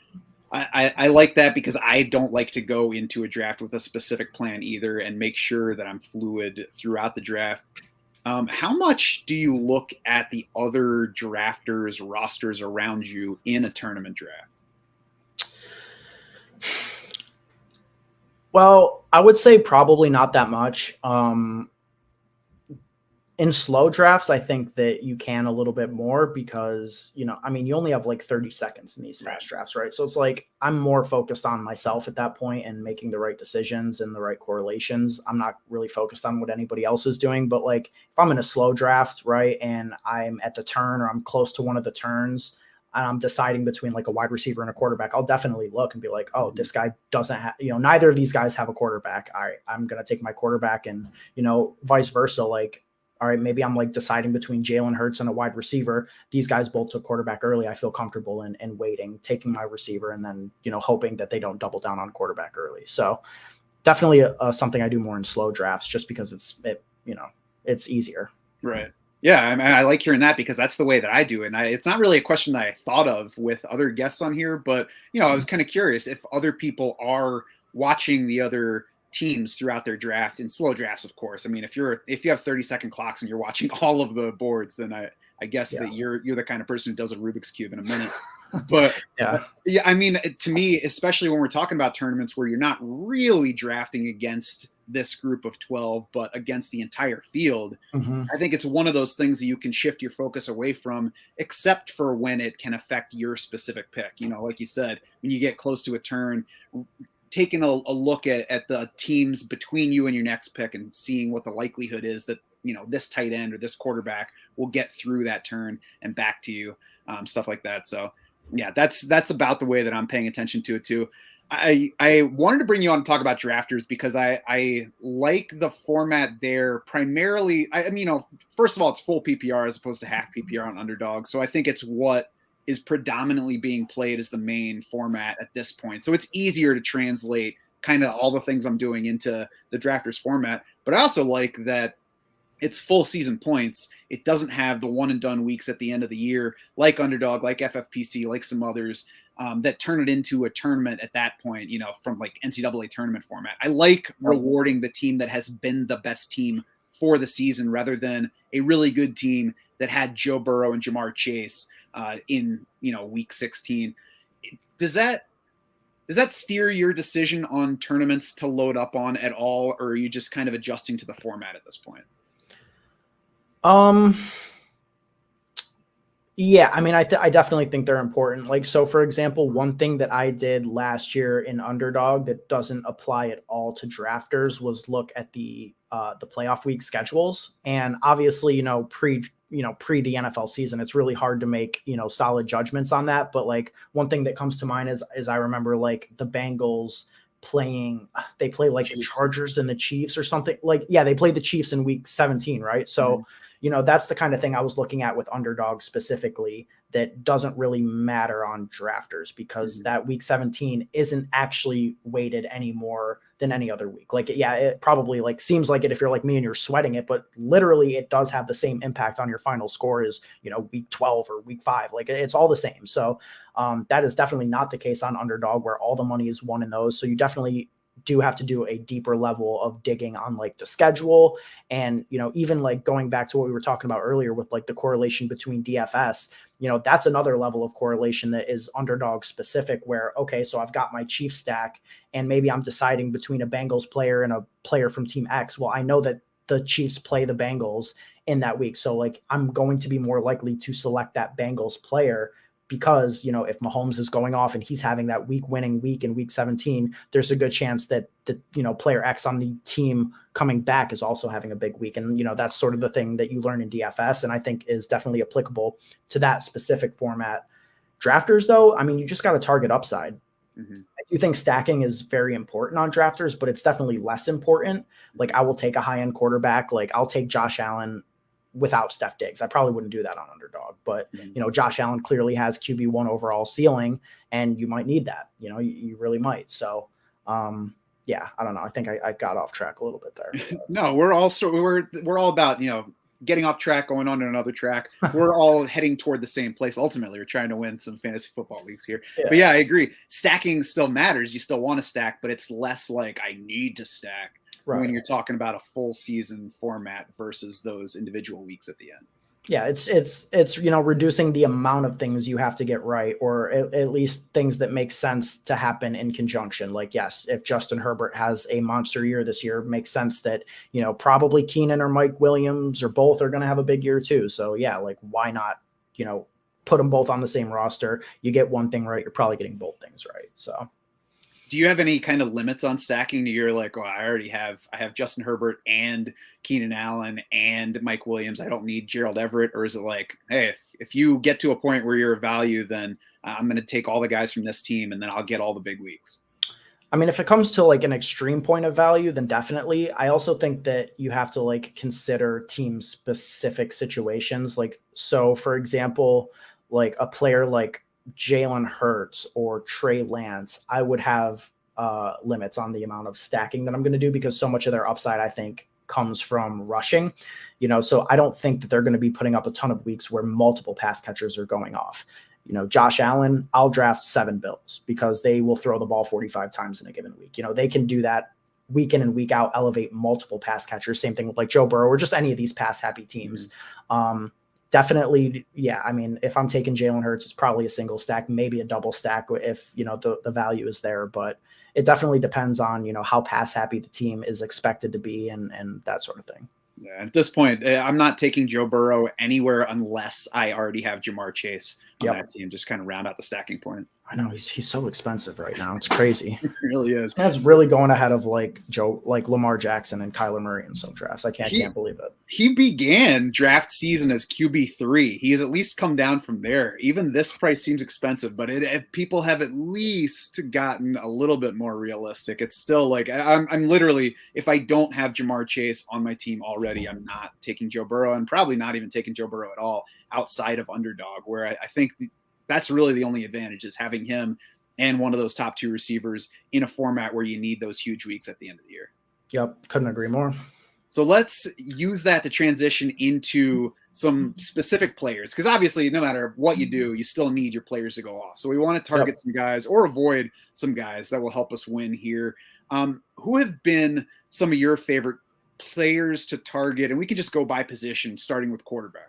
Speaker 1: I like that because I don't like to go into a draft with a specific plan either, and make sure that I'm fluid throughout the draft. How much do you look at the other drafters' rosters around you in a tournament draft?
Speaker 2: Well, I would say probably not that much. In slow drafts, I think that you can a little bit more because, I mean, you only have like 30 seconds in these fast drafts, right? So it's like I'm more focused on myself at that point and making the right decisions and the right correlations. I'm not really focused on what anybody else is doing. But like if I'm in a slow draft, right, and I'm at the turn or I'm close to one of the turns, and I'm deciding between like a wide receiver and a quarterback, I'll definitely look and be like, oh, this guy doesn't have, neither of these guys have a quarterback. All right, I'm going to take my quarterback, and, vice versa. Like, all right, maybe I'm like deciding between Jalen Hurts and a wide receiver. These guys both took quarterback early. I feel comfortable in waiting, taking my receiver, and then, hoping that they don't double down on quarterback early. So definitely something I do more in slow drafts just because it's easier.
Speaker 1: Right. Yeah, I like hearing that because that's the way that I do it. And it's not really a question that I thought of with other guests on here, but, I was kind of curious if other people are watching the other teams throughout their draft, in slow drafts, of course. I mean, if you have 30-second clocks and you're watching all of the boards, then I guess that you're the kind of person who does a Rubik's Cube in a minute. But yeah, I mean, to me, especially when we're talking about tournaments where you're not really drafting against this group of 12, but against the entire field, I think it's one of those things that you can shift your focus away from, except for when it can affect your specific pick. Like you said, when you get close to a turn, taking a look at the teams between you and your next pick and seeing what the likelihood is that, this tight end or this quarterback will get through that turn and back to you, stuff like that. So yeah, that's about the way that I'm paying attention to it too. I wanted to bring you on to talk about drafters because I like the format there primarily. I mean, first of all, it's full PPR as opposed to half PPR on underdog. So I think it's what is predominantly being played as the main format at this point. So it's easier to translate kind of all the things I'm doing into the drafters format. But I also like that it's full season points. It doesn't have the one and done weeks at the end of the year, like underdog, like FFPC, like some others. That turn it into a tournament at that point, from like NCAA tournament format. I like rewarding the team that has been the best team for the season rather than a really good team that had Joe Burrow and Jamar Chase in week 16. Does that steer your decision on tournaments to load up on at all, or are you just kind of adjusting to the format at this point?
Speaker 2: Yeah, I mean, I definitely think they're important. Like, so for example, one thing that I did last year in Underdog that doesn't apply at all to drafters was look at the playoff week schedules. And obviously, pre the NFL season, it's really hard to make, solid judgments on that. But like one thing that comes to mind is I remember like the Bengals they play like the Chargers and the Chiefs or something. Like, yeah, they played the Chiefs in week 17, right? So that's the kind of thing I was looking at with Underdog specifically that doesn't really matter on drafters, because that week 17 isn't actually weighted any more than any other week. Like, yeah, it probably like seems like it if you're like me and you're sweating it, but literally it does have the same impact on your final score as, week 12 or week 5. Like, it's all the same. So that is definitely not the case on Underdog, where all the money is won in those. So you definitely do have to do a deeper level of digging on like the schedule. And, even like going back to what we were talking about earlier with like the correlation between DFS, that's another level of correlation that is Underdog specific, where, okay, so I've got my Chief stack and maybe I'm deciding between a Bengals player and a player from team X. Well, I know that the Chiefs play the Bengals in that week. So like, I'm going to be more likely to select that Bengals player, because, if Mahomes is going off and he's having that winning week in week 17, there's a good chance that the, player X on the team coming back is also having a big week. And, that's sort of the thing that you learn in DFS, and I think is definitely applicable to that specific format. Drafters, though, I mean, you just got to target upside. I do think stacking is very important on drafters, but it's definitely less important. Like, I will take a high-end quarterback. Like, I'll take Josh Allen without Steph Diggs. I probably wouldn't do that on Underdog, but Josh Allen clearly has QB1 overall ceiling, and you might need that. You really might. So, yeah, I don't know. I think I got off track a little bit there.
Speaker 1: No, we're all about getting off track, going on to another track. We're all heading toward the same place. Ultimately, we're trying to win some fantasy football leagues here. Yeah. But yeah, I agree. Stacking still matters. You still want to stack, but it's less like I need to stack. Right. When you're talking about a full season format versus those individual weeks at the end.
Speaker 2: Yeah, it's reducing the amount of things you have to get right, or at least things that make sense to happen in conjunction. Like, yes, if Justin Herbert has a monster year this year, it makes sense that, probably Keenan or Mike Williams or both are going to have a big year too. So yeah, like, why not, put them both on the same roster? You get one thing right, you're probably getting both things right. So.
Speaker 1: Do you have any kind of limits on stacking? You're like, oh, I have Justin Herbert and Keenan Allen and Mike Williams. I don't need Gerald Everett. Or is it like, hey, if you get to a point where you're a value, then I'm going to take all the guys from this team and then I'll get all the big weeks?
Speaker 2: I mean, if it comes to like an extreme point of value, then definitely. I also think that you have to like consider team specific situations. Like, so for example, like a player like Jalen Hurts or Trey Lance, I would have limits on the amount of stacking that I'm going to do, because so much of their upside, I think, comes from rushing. So I don't think that they're going to be putting up a ton of weeks where multiple pass catchers are going off. Josh Allen, I'll draft 7 Bills because they will throw the ball 45 times in a given week. They can do that week in and week out, elevate multiple pass catchers. Same thing with like Joe Burrow or just any of these pass happy teams. Definitely, yeah. I mean, if I'm taking Jalen Hurts, it's probably a single stack, maybe a double stack if the value is there. But it definitely depends on how pass happy the team is expected to be and that sort of thing.
Speaker 1: Yeah, at this point, I'm not taking Joe Burrow anywhere unless I already have Jamar Chase on that team. Just kind of round out the stacking point.
Speaker 2: I know he's so expensive right now. It's crazy.
Speaker 1: It really is.
Speaker 2: That's really going ahead of like Lamar Jackson and Kyler Murray in some drafts. I can't believe it.
Speaker 1: He began draft season as QB3. He has at least come down from there. Even this price seems expensive, but people have at least gotten a little bit more realistic. It's still like I'm literally, if I don't have Jamar Chase on my team already, I'm not taking Joe Burrow, and probably not even taking Joe Burrow at all outside of Underdog, where I think that's really the only advantage, is having him and one of those top 2 receivers in a format where you need those huge weeks at the end of the year.
Speaker 2: Yep. Couldn't agree more.
Speaker 1: So let's use that to transition into some specific players, because obviously no matter what you do, you still need your players to go off. So we want to target some guys or avoid some guys that will help us win here. Who have been some of your favorite players to target? And we can just go by position, starting with quarterback.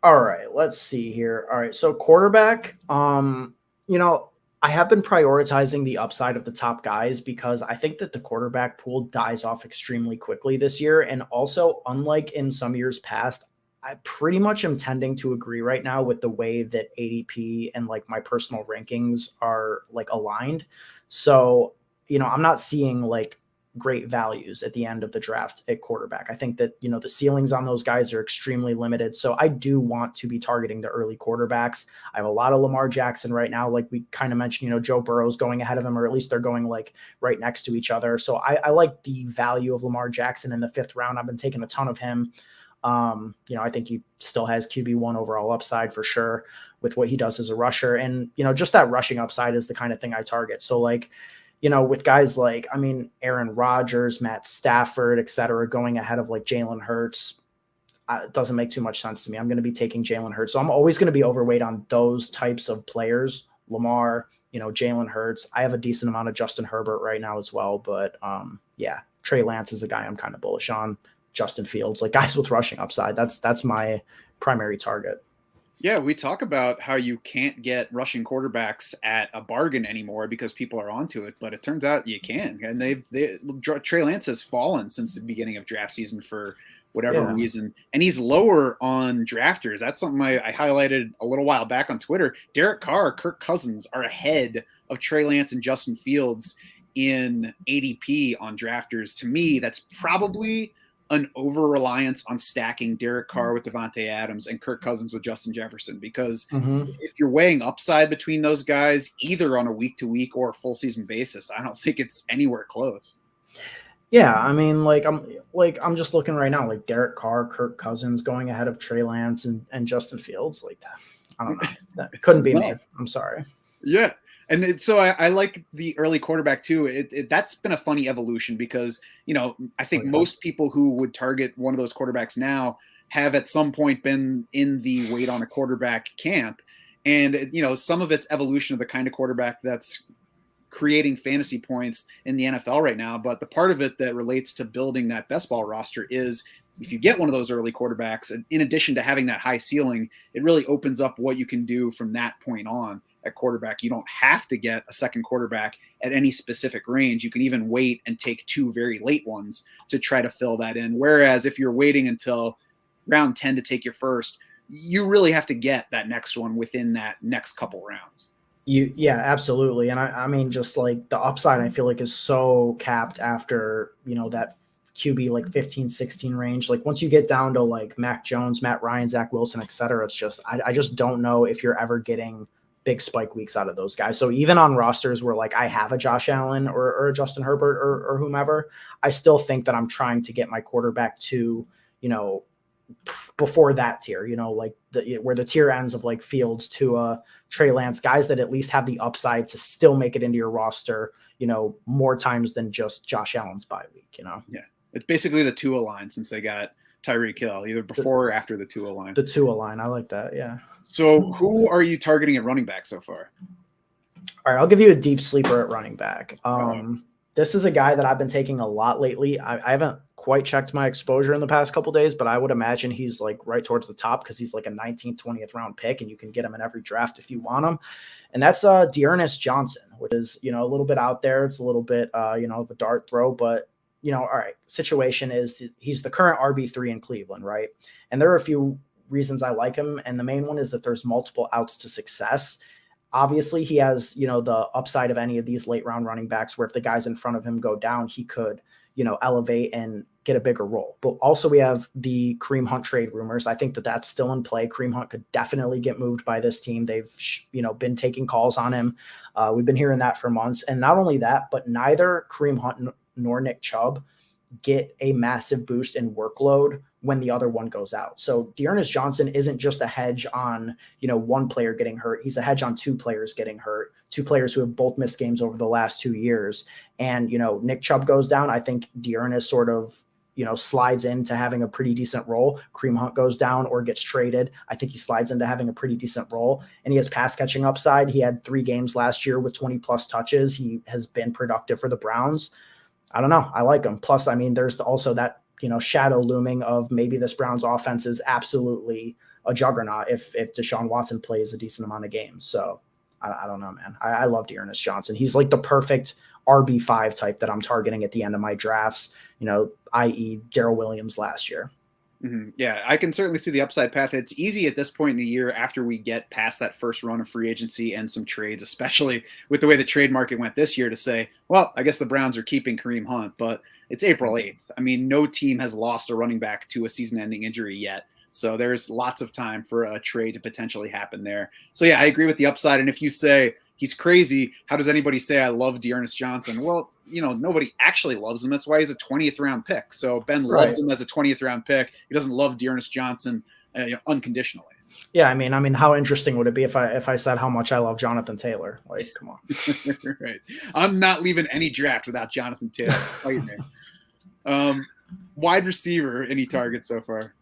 Speaker 2: All right, let's see here. All right, so quarterback, you know, I have been prioritizing the upside of the top guys because I think that the quarterback pool dies off extremely quickly this year. And also, unlike in some years past, I pretty much am tending to agree right now with the way that ADP and like my personal rankings are like aligned. So, I'm not seeing like great values at the end of the draft at quarterback. I think that, the ceilings on those guys are extremely limited. So I do want to be targeting the early quarterbacks. I have a lot of Lamar Jackson right now. Like we kind of mentioned, Joe Burrow's going ahead of him, or at least they're going like right next to each other. So I like the value of Lamar Jackson in the 5th round. I've been taking a ton of him. I think he still has QB1 overall upside for sure with what he does as a rusher. And, just that rushing upside is the kind of thing I target. So like, with guys like, Aaron Rodgers, Matt Stafford, et cetera, going ahead of like Jalen Hurts, it doesn't make too much sense to me. I'm going to be taking Jalen Hurts. So I'm always going to be overweight on those types of players. Lamar, Jalen Hurts. I have a decent amount of Justin Herbert right now as well. But yeah, Trey Lance is a guy I'm kind of bullish on. Justin Fields, like guys with rushing upside. That's my primary target.
Speaker 1: Yeah, we talk about how you can't get rushing quarterbacks at a bargain anymore because people are onto it, but it turns out you can. And Trey Lance has fallen since the beginning of draft season for whatever reason, and he's lower on drafters. That's something I highlighted a little while back on Twitter. Derek Carr, Kirk Cousins are ahead of Trey Lance and Justin Fields in ADP on drafters. To me, that's probably an over-reliance on stacking Derek Carr with Devontae Adams and Kirk Cousins with Justin Jefferson, because if you're weighing upside between those guys, either on a week-to-week or a full-season basis, I don't think it's anywhere close.
Speaker 2: Yeah, I'm just looking right now, like Derek Carr, Kirk Cousins going ahead of Trey Lance and Justin Fields. Like that, I don't know. That couldn't be me. I'm sorry.
Speaker 1: Yeah. And so I like the early quarterback too. That's been a funny evolution because, I think most people who would target one of those quarterbacks now have at some point been in the wait on a quarterback camp. And, some of it's evolution of the kind of quarterback that's creating fantasy points in the NFL right now. But the part of it that relates to building that best ball roster is if you get one of those early quarterbacks, and in addition to having that high ceiling, it really opens up what you can do from that point on. At quarterback, you don't have to get a second quarterback at any specific range. You can even wait and take 2 very late ones to try to fill that in. Whereas if you're waiting until round 10 to take your first, you really have to get that next one within that next couple rounds.
Speaker 2: Yeah, absolutely. And I mean, just like the upside, I feel like is so capped after, that QB like 15, 16 range. Like once you get down to like Mac Jones, Matt Ryan, Zach Wilson, et cetera, it's just, I just don't know if you're ever getting big spike weeks out of those guys. So even on rosters where like I have a Josh Allen or a Justin Herbert or whomever, I still think that I'm trying to get my quarterback to, before that tier, like where the tier ends of like Fields to Trey Lance, guys that at least have the upside to still make it into your roster, more times than just Josh Allen's bye week,
Speaker 1: Yeah. It's basically the Tua line since they got Tyreek Hill, either before or after the Tua line.
Speaker 2: The Tua line. I like that. Yeah.
Speaker 1: So who are you targeting at running back so far?
Speaker 2: All right. I'll give you a deep sleeper at running back. This is a guy that I've been taking a lot lately. I haven't quite checked my exposure in the past couple of days, but I would imagine he's like right towards the top because he's like a 19th, 20th round pick, and you can get him in every draft if you want him. And that's Dearness Johnson, which is, a little bit out there. It's a little bit, of a dart throw, but all right, situation is he's the current RB3 in Cleveland, right? And there are a few reasons I like him. And the main one is that there's multiple outs to success. Obviously, he has, the upside of any of these late round running backs where if the guys in front of him go down, he could, elevate and get a bigger role. But also we have the Kareem Hunt trade rumors. I think that that's still in play. Kareem Hunt could definitely get moved by this team. They've, been taking calls on him. We've been hearing that for months. And not only that, but neither Kareem Hunt nor Nick Chubb get a massive boost in workload when the other one goes out. So Dearness Johnson isn't just a hedge on, one player getting hurt. He's a hedge on 2 players getting hurt, 2 players who have both missed games over the last 2 years. And, Nick Chubb goes down. I think Dearness sort of, slides into having a pretty decent role. Kareem Hunt goes down or gets traded. I think he slides into having a pretty decent role, and he has pass catching upside. He had 3 games last year with 20 plus touches. He has been productive for the Browns. I don't know. I like him. Plus, there's also that, shadow looming of maybe this Browns offense is absolutely a juggernaut if Deshaun Watson plays a decent amount of games. So I don't know, man. I love Dearness Johnson. He's like the perfect RB5 type that I'm targeting at the end of my drafts, i.e. Darrell Williams last year.
Speaker 1: Mm-hmm. Yeah, I can certainly see the upside path. It's easy at this point in the year after we get past that first run of free agency and some trades, especially with the way the trade market went this year, to say, well, I guess the Browns are keeping Kareem Hunt, but it's April 8th. I mean, no team has lost a running back to a season-ending injury yet. So there's lots of time for a trade to potentially happen there. So yeah, I agree with the upside. And if you say he's crazy, how does anybody say I love Dearness Johnson? Well, nobody actually loves him. That's why he's a 20th round pick. So Ben loves him as a 20th round pick. He doesn't love Dearness Johnson unconditionally.
Speaker 2: Yeah, I mean, how interesting would it be if I said how much I love Jonathan Taylor? Like, come on.
Speaker 1: Right. I'm not leaving any draft without Jonathan Taylor. Wide receiver, any targets so far?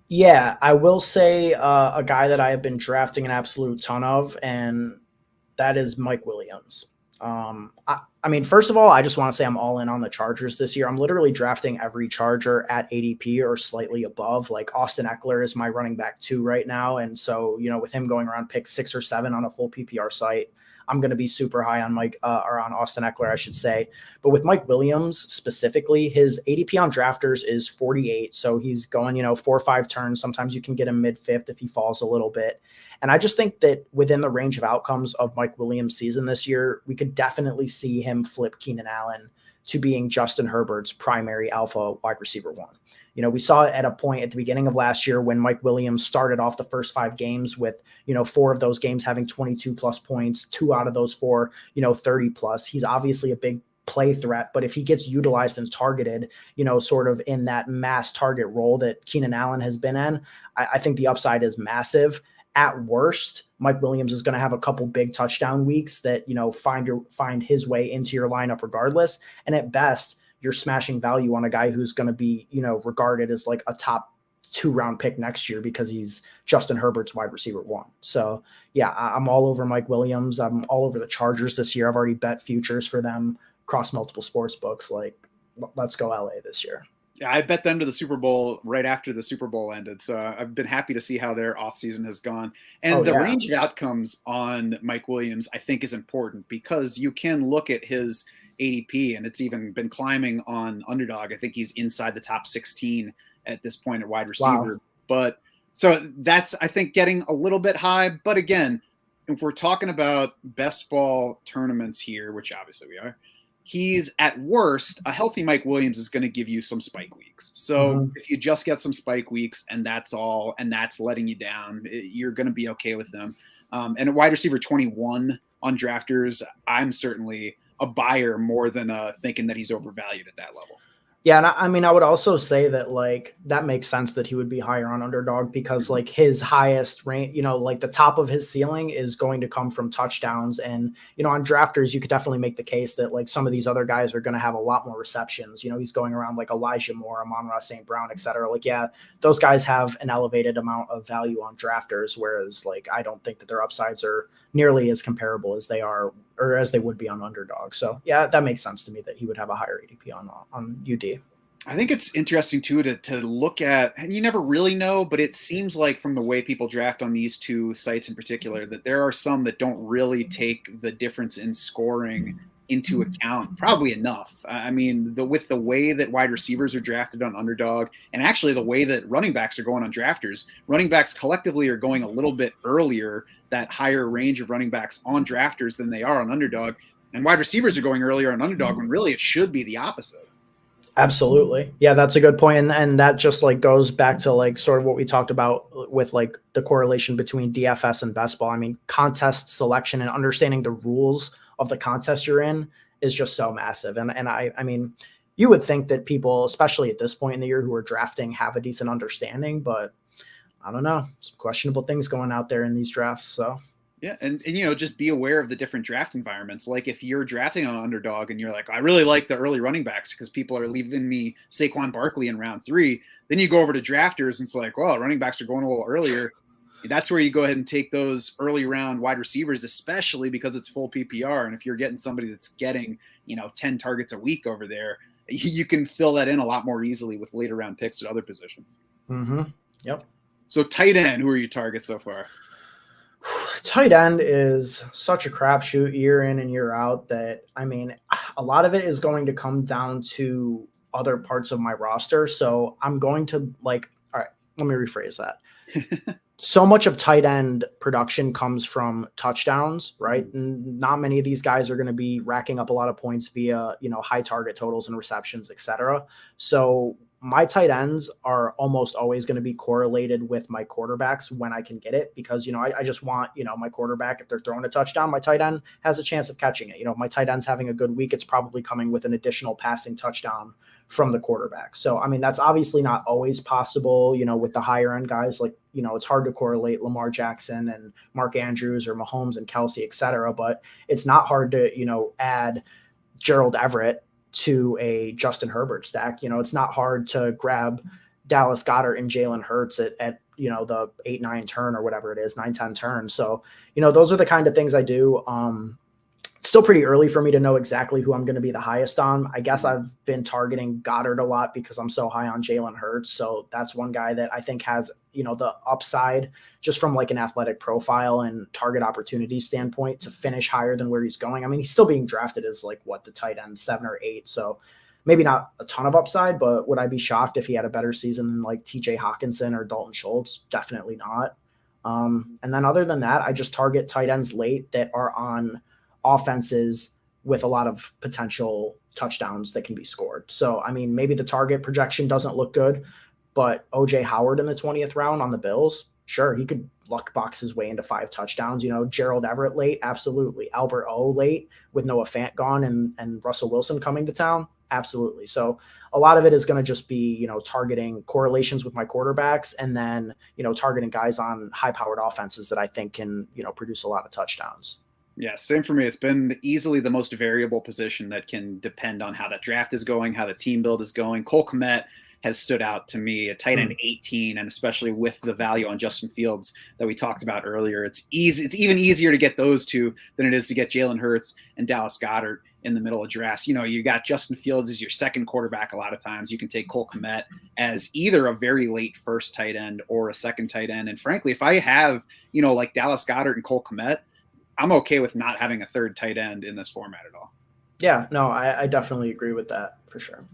Speaker 2: Yeah, I will say a guy that I have been drafting an absolute ton of, and that is Mike Williams. I mean, first of all, I just want to say I'm all in on the Chargers this year. I'm literally drafting every Charger at ADP or slightly above. Like Austin Eckler is my running back 2 right now. And so, with him going around pick 6 or 7 on a full PPR site, I'm going to be super high on on Austin Eckler, I should say. But with Mike Williams specifically, his ADP on drafters is 48. So he's going, 4 or 5 turns. Sometimes you can get him mid-5th if he falls a little bit. And I just think that within the range of outcomes of Mike Williams' season this year, we could definitely see him flip Keenan Allen to being Justin Herbert's primary alpha wide receiver 1. We saw it at a point at the beginning of last year when Mike Williams started off the first 5 games with, 4 of those games having 22 plus points, 2 out of those 4, 30 plus. He's obviously a big play threat, but if he gets utilized and targeted, sort of in that mass target role that Keenan Allen has been in, I think the upside is massive. At worst, Mike Williams is going to have a couple big touchdown weeks that, find his way into your lineup regardless. And at best, you're smashing value on a guy who's going to be, regarded as like a top 2 round pick next year because he's Justin Herbert's wide receiver 1. So yeah, I'm all over Mike Williams. I'm all over the Chargers this year. I've already bet futures for them across multiple sports books. Like, let's go LA this year.
Speaker 1: Yeah, I bet them to the Super Bowl right after the Super Bowl ended. So I've been happy to see how their offseason has gone. And the range of outcomes on Mike Williams, I think, is important because you can look at his ADP, and it's even been climbing on Underdog. I think he's inside the top 16 at this point at wide receiver. Wow. But so that's, I think, getting a little bit high. But again, if we're talking about best ball tournaments here, which obviously we are, he's at worst, a healthy Mike Williams is going to give you some spike weeks. So if you just get some spike weeks and that's all, and that's letting you down, you're going to be okay with them. And a wide receiver 21 on drafters, I'm certainly a buyer more than thinking that he's overvalued at that level.
Speaker 2: Yeah, and I mean, I would also say that like that makes sense that he would be higher on Underdog because like his highest range, like the top of his ceiling is going to come from touchdowns. And, on drafters, you could definitely make the case that like some of these other guys are going to have a lot more receptions. He's going around like Elijah Moore, Amon-Ra St. Brown, et cetera. Like, yeah, those guys have an elevated amount of value on drafters, whereas like I don't think that their upsides are nearly as comparable as they are or as they would be on Underdog. So yeah, that makes sense to me that he would have a higher ADP on UD.
Speaker 1: I think it's interesting too to look at, and you never really know, but it seems like from the way people draft on these 2 sites in particular, that there are some that don't really take the difference in scoring into account probably enough. I mean, with the way that wide receivers are drafted on Underdog, and actually the way that running backs are going on drafters, running backs collectively are going a little bit earlier, that higher range of running backs on drafters than they are on Underdog, and wide receivers are going earlier on Underdog when really it should be the opposite.
Speaker 2: Absolutely. Yeah, that's a good point. And that just like goes back to like sort of what we talked about with like the correlation between DFS and best ball. I mean, contest selection and understanding the rules of the contest you're in is just so massive. And I mean, you would think that people, especially at this point in the year who are drafting, have a decent understanding, but I don't know, some questionable things going out there in these drafts. So
Speaker 1: yeah, and just be aware of the different draft environments. Like if you're drafting on Underdog and you're like, I really like the early running backs because people are leaving me Saquon Barkley in round 3, then you go over to drafters and it's like, well, running backs are going a little earlier. That's where you go ahead and take those early round wide receivers, especially because it's full PPR. And if you're getting somebody that's getting, 10 targets a week over there, you can fill that in a lot more easily with later round picks at other positions.
Speaker 2: Mm-hmm. Yep.
Speaker 1: So tight end, who are your targets so far?
Speaker 2: Tight end is such a crapshoot year in and year out that, I mean, a lot of it is going to come down to other parts of my roster. So I'm going to like, all right, let me rephrase that. So much of tight end production comes from touchdowns, right? And not many of these guys are going to be racking up a lot of points via, high target totals and receptions, etc. So my tight ends are almost always going to be correlated with my quarterbacks when I can get it, because, I just want, my quarterback, if they're throwing a touchdown, my tight end has a chance of catching it. If my tight end's having a good week, it's probably coming with an additional passing touchdown from the quarterback. So, I mean, that's obviously not always possible, with the higher end guys. Like, it's hard to correlate Lamar Jackson and Mark Andrews or Mahomes and Kelsey, et cetera. But it's not hard to, add Gerald Everett to a Justin Herbert stack. It's not hard to grab Dallas Goedert and Jalen Hurts at the 8-9 turn or whatever it is, 9-10 turn. So, those are the kind of things I do. Still pretty early for me to know exactly who I'm going to be the highest on. I guess I've been targeting Goddard a lot because I'm so high on Jalen Hurts. So that's one guy that I think has, the upside just from like an athletic profile and target opportunity standpoint to finish higher than where he's going. I mean, he's still being drafted as like the tight end 7 or 8. So maybe not a ton of upside, but would I be shocked if he had a better season than like TJ Hawkinson or Dalton Schultz? Definitely not. And then other than that, I just target tight ends late that are on offenses with a lot of potential touchdowns that can be scored. So, I mean, maybe the target projection doesn't look good, but OJ Howard in the 20th round on the Bills, sure, he could luck box his way into 5 touchdowns. Gerald Everett late, absolutely. Albert O late with Noah Fant gone and Russell Wilson coming to town, absolutely. So a lot of it is going to just be, targeting correlations with my quarterbacks and then, targeting guys on high-powered offenses that I think can, produce a lot of touchdowns.
Speaker 1: Yeah, same for me. It's been easily the most variable position that can depend on how that draft is going, how the team build is going. Cole Kmet has stood out to me, a tight end 18, and especially with the value on Justin Fields that we talked about earlier. It's even easier to get those two than it is to get Jalen Hurts and Dallas Goedert in the middle of drafts. You got Justin Fields as your second quarterback a lot of times. You can take Cole Kmet as either a very late first tight end or a second tight end. And frankly, if I have, like Dallas Goedert and Cole Kmet, I'm okay with not having a third tight end in this format at all.
Speaker 2: Yeah, no, I definitely agree with that for sure.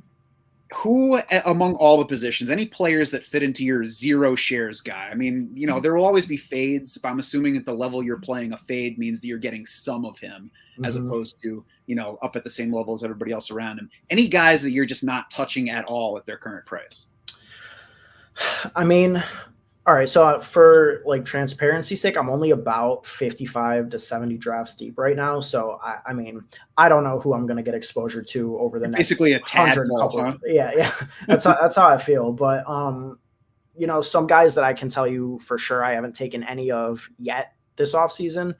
Speaker 1: Who among all the positions, any players that fit into your 0 shares guy? I mean, there will always be fades, but I'm assuming at the level you're playing, a fade means that you're getting some of him as opposed to, up at the same level as everybody else around him. Any guys that you're just not touching at all at their current price?
Speaker 2: I mean, all right, so for like transparency's sake, I'm only about 55 to 70 drafts deep right now. So I mean, I don't know who I'm going to get exposure to over the next
Speaker 1: basically a tadpole, huh?
Speaker 2: Yeah, that's how I feel. But some guys that I can tell you for sure I haven't taken any of yet this offseason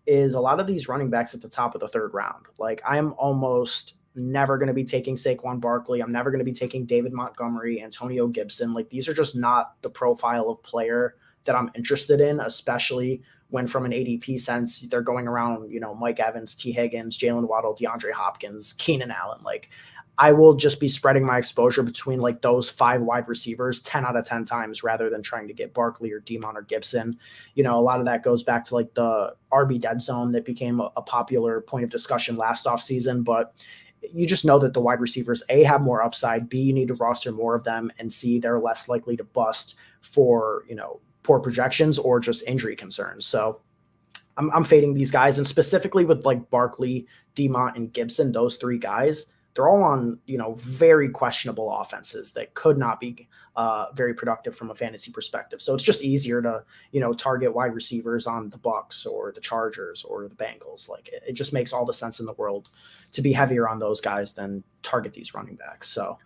Speaker 2: is a lot of these running backs at the top of the 3rd round. Like I'm almost never going to be taking Saquon Barkley. I'm never going to be taking David Montgomery, Antonio Gibson. Like these are just not the profile of player that I'm interested in, especially when from an ADP sense, they're going around, Mike Evans, T. Higgins, Jalen Waddle, DeAndre Hopkins, Keenan Allen. Like I will just be spreading my exposure between like those 5 wide receivers 10 out of 10 times rather than trying to get Barkley or Demon or Gibson. A lot of that goes back to like the RB dead zone that became a popular point of discussion last offseason. But you just know that the wide receivers, A, have more upside, B, you need to roster more of them, and C, they're less likely to bust for, poor projections or just injury concerns. So I'm fading these guys. And specifically with like Barkley, Demont, and Gibson, those 3 guys, they're all on, very questionable offenses that could not be very productive from a fantasy perspective. So it's just easier to, target wide receivers on the Bucks or the Chargers or the Bengals. Like it just makes all the sense in the world to be heavier on those guys than target these running backs. So,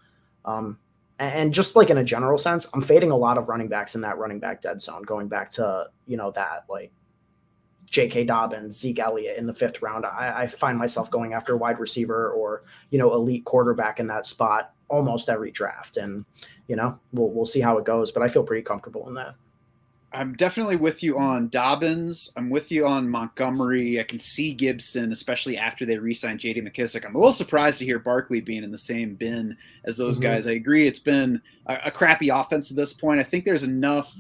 Speaker 2: and just like in a general sense, I'm fading a lot of running backs in that running back dead zone, going back to, that like J.K. Dobbins, Zeke Elliott in the 5th round. I find myself going after wide receiver or, elite quarterback in that spot almost every draft. And, we'll see how it goes, but I feel pretty comfortable in that.
Speaker 1: I'm definitely with you on Dobbins. I'm with you on Montgomery. I can see Gibson, especially after they re-signed J.D. McKissick. I'm a little surprised to hear Barkley being in the same bin as those guys. I agree. It's been a crappy offense at this point. I think there's enough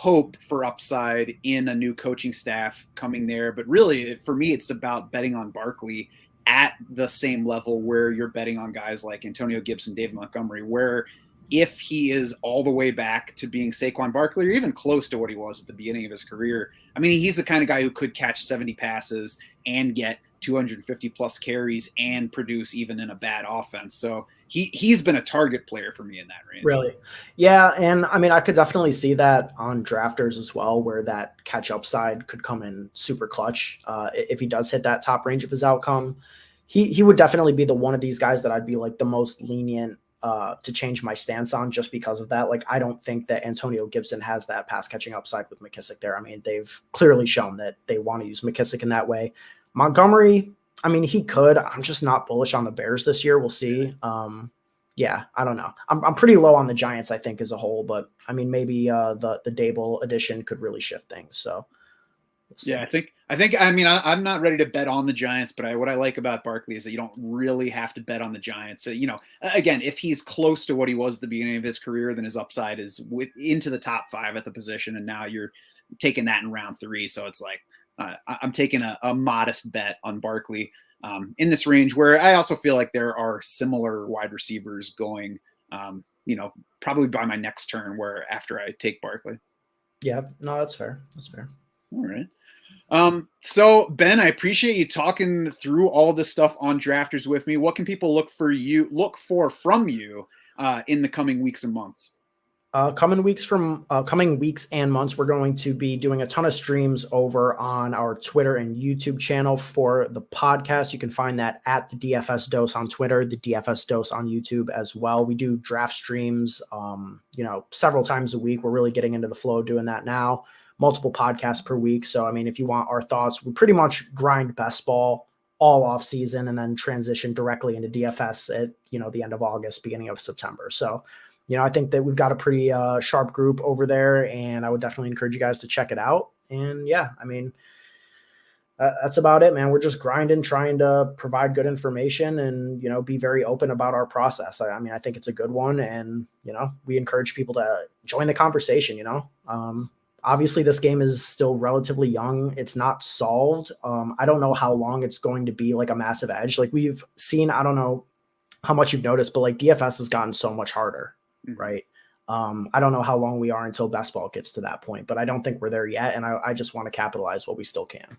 Speaker 1: hope for upside in a new coaching staff coming there. But really, for me, it's about betting on Barkley at the same level where you're betting on guys like Antonio Gibson, David Montgomery, where if he is all the way back to being Saquon Barkley or even close to what he was at the beginning of his career, I mean, he's the kind of guy who could catch 70 passes and get 250 plus carries and produce even in a bad offense. So he's been a target player for me in that range.
Speaker 2: Really? Yeah. And I mean, I could definitely see that on drafters as well, where that catch upside could come in super clutch. If he does hit that top range of his outcome, he would definitely be the one of these guys that I'd be like the most lenient to change my stance on just because of that. Like, I don't think that Antonio Gibson has that pass catching upside with McKissick there. I mean, they've clearly shown that they want to use McKissick in that way. Montgomery, I mean, he could. I'm just not bullish on the Bears this year. We'll see. Yeah, I don't know. I'm pretty low on the Giants, I think, as a whole, but I mean, maybe the Dable addition could really shift things. So we'll see.
Speaker 1: Yeah, I mean, I'm not ready to bet on the Giants, but what I like about Barkley is that you don't really have to bet on the Giants. So, again, if he's close to what he was at the beginning of his career, then his upside is into the top 5 at the position. And now you're taking that in round 3. So it's like, I'm taking a modest bet on Barkley in this range, where I also feel like there are similar wide receivers going, probably by my next turn, where after I take Barkley.
Speaker 2: Yeah, no, that's fair. That's fair.
Speaker 1: All right. So Ben, I appreciate you talking through all this stuff on drafters with me. What can people look for from you in the coming weeks and months?
Speaker 2: Coming weeks and months, we're going to be doing a ton of streams over on our Twitter and YouTube channel for the podcast. You can find that at the DFS Dose on Twitter, the DFS Dose on YouTube as well. We do draft streams, several times a week. We're really getting into the flow of doing that now. Multiple podcasts per week. So, I mean, if you want our thoughts, we pretty much grind best ball all off season and then transition directly into DFS at, the end of August, beginning of September. So, I think that we've got a pretty sharp group over there, and I would definitely encourage you guys to check it out. And yeah, I mean, that's about it, man. We're just grinding, trying to provide good information and, be very open about our process. I mean, I think it's a good one, and, we encourage people to join the conversation, Obviously, this game is still relatively young. It's not solved. I don't know how long it's going to be like a massive edge. Like we've seen, I don't know how much you've noticed, but like DFS has gotten so much harder, right? I don't know how long we are until best ball gets to that point, but I don't think we're there yet. And I just want to capitalize while we still can.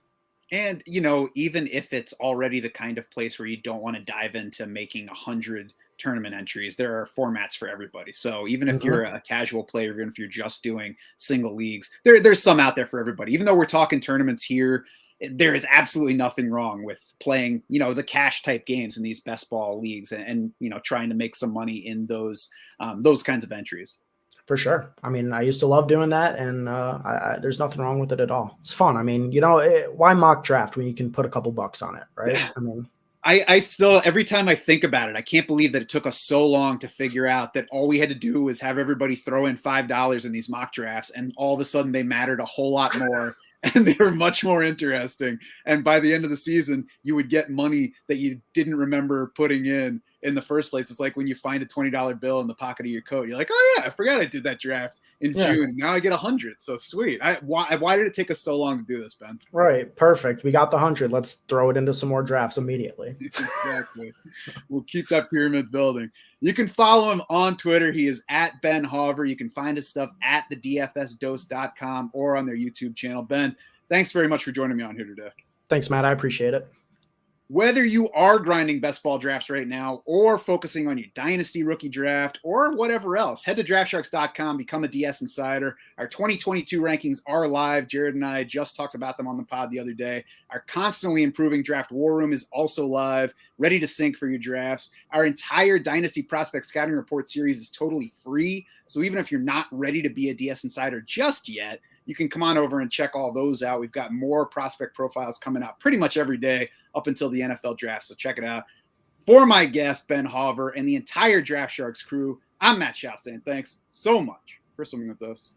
Speaker 1: And, even if it's already the kind of place where you don't want to dive into making 100 tournament entries, there are formats for everybody. So even if you're a casual player, even if you're just doing single leagues, there's some out there for everybody. Even though we're talking tournaments here, there is absolutely nothing wrong with playing, the cash type games in these best ball leagues and trying to make some money in those kinds of entries.
Speaker 2: For sure. I mean, I used to love doing that, and there's nothing wrong with it at all. It's fun. I mean, why mock draft when you can put a couple bucks on it, right? I mean,
Speaker 1: I still, every time I think about it, I can't believe that it took us so long to figure out that all we had to do was have everybody throw in $5 in these mock drafts, and all of a sudden they mattered a whole lot more. And they were much more interesting. And by the end of the season, you would get money that you didn't remember putting in the first place. It's like when you find a $20 bill in the pocket of your coat. You're like, oh yeah, I forgot I did that draft in June. Now I get 100. So sweet. Why did it take us so long to do this, Ben?
Speaker 2: Right. Perfect. We got the 100. Let's throw it into some more drafts immediately.
Speaker 1: Exactly. We'll keep that pyramid building. You can follow him on Twitter. He is at Ben Hauver. You can find his stuff at thedfsdose.com or on their YouTube channel. Ben, thanks very much for joining me on here today.
Speaker 2: Thanks, Matt. I appreciate it.
Speaker 1: Whether you are grinding best ball drafts right now or focusing on your dynasty rookie draft or whatever else, head to draftsharks.com, become a DS Insider. Our 2022 rankings are live. Jared and I just talked about them on the pod the other day. Our constantly improving draft war room is also live, ready to sync for your drafts. Our entire dynasty prospect scouting report series is totally free. So even if you're not ready to be a DS Insider just yet, you can come on over and check all those out. We've got more prospect profiles coming out pretty much every day up until the NFL draft. So check it out. For my guest, Ben Hauver, and the entire Draft Sharks crew, I'm Matt Schaus saying thanks so much for swimming with us.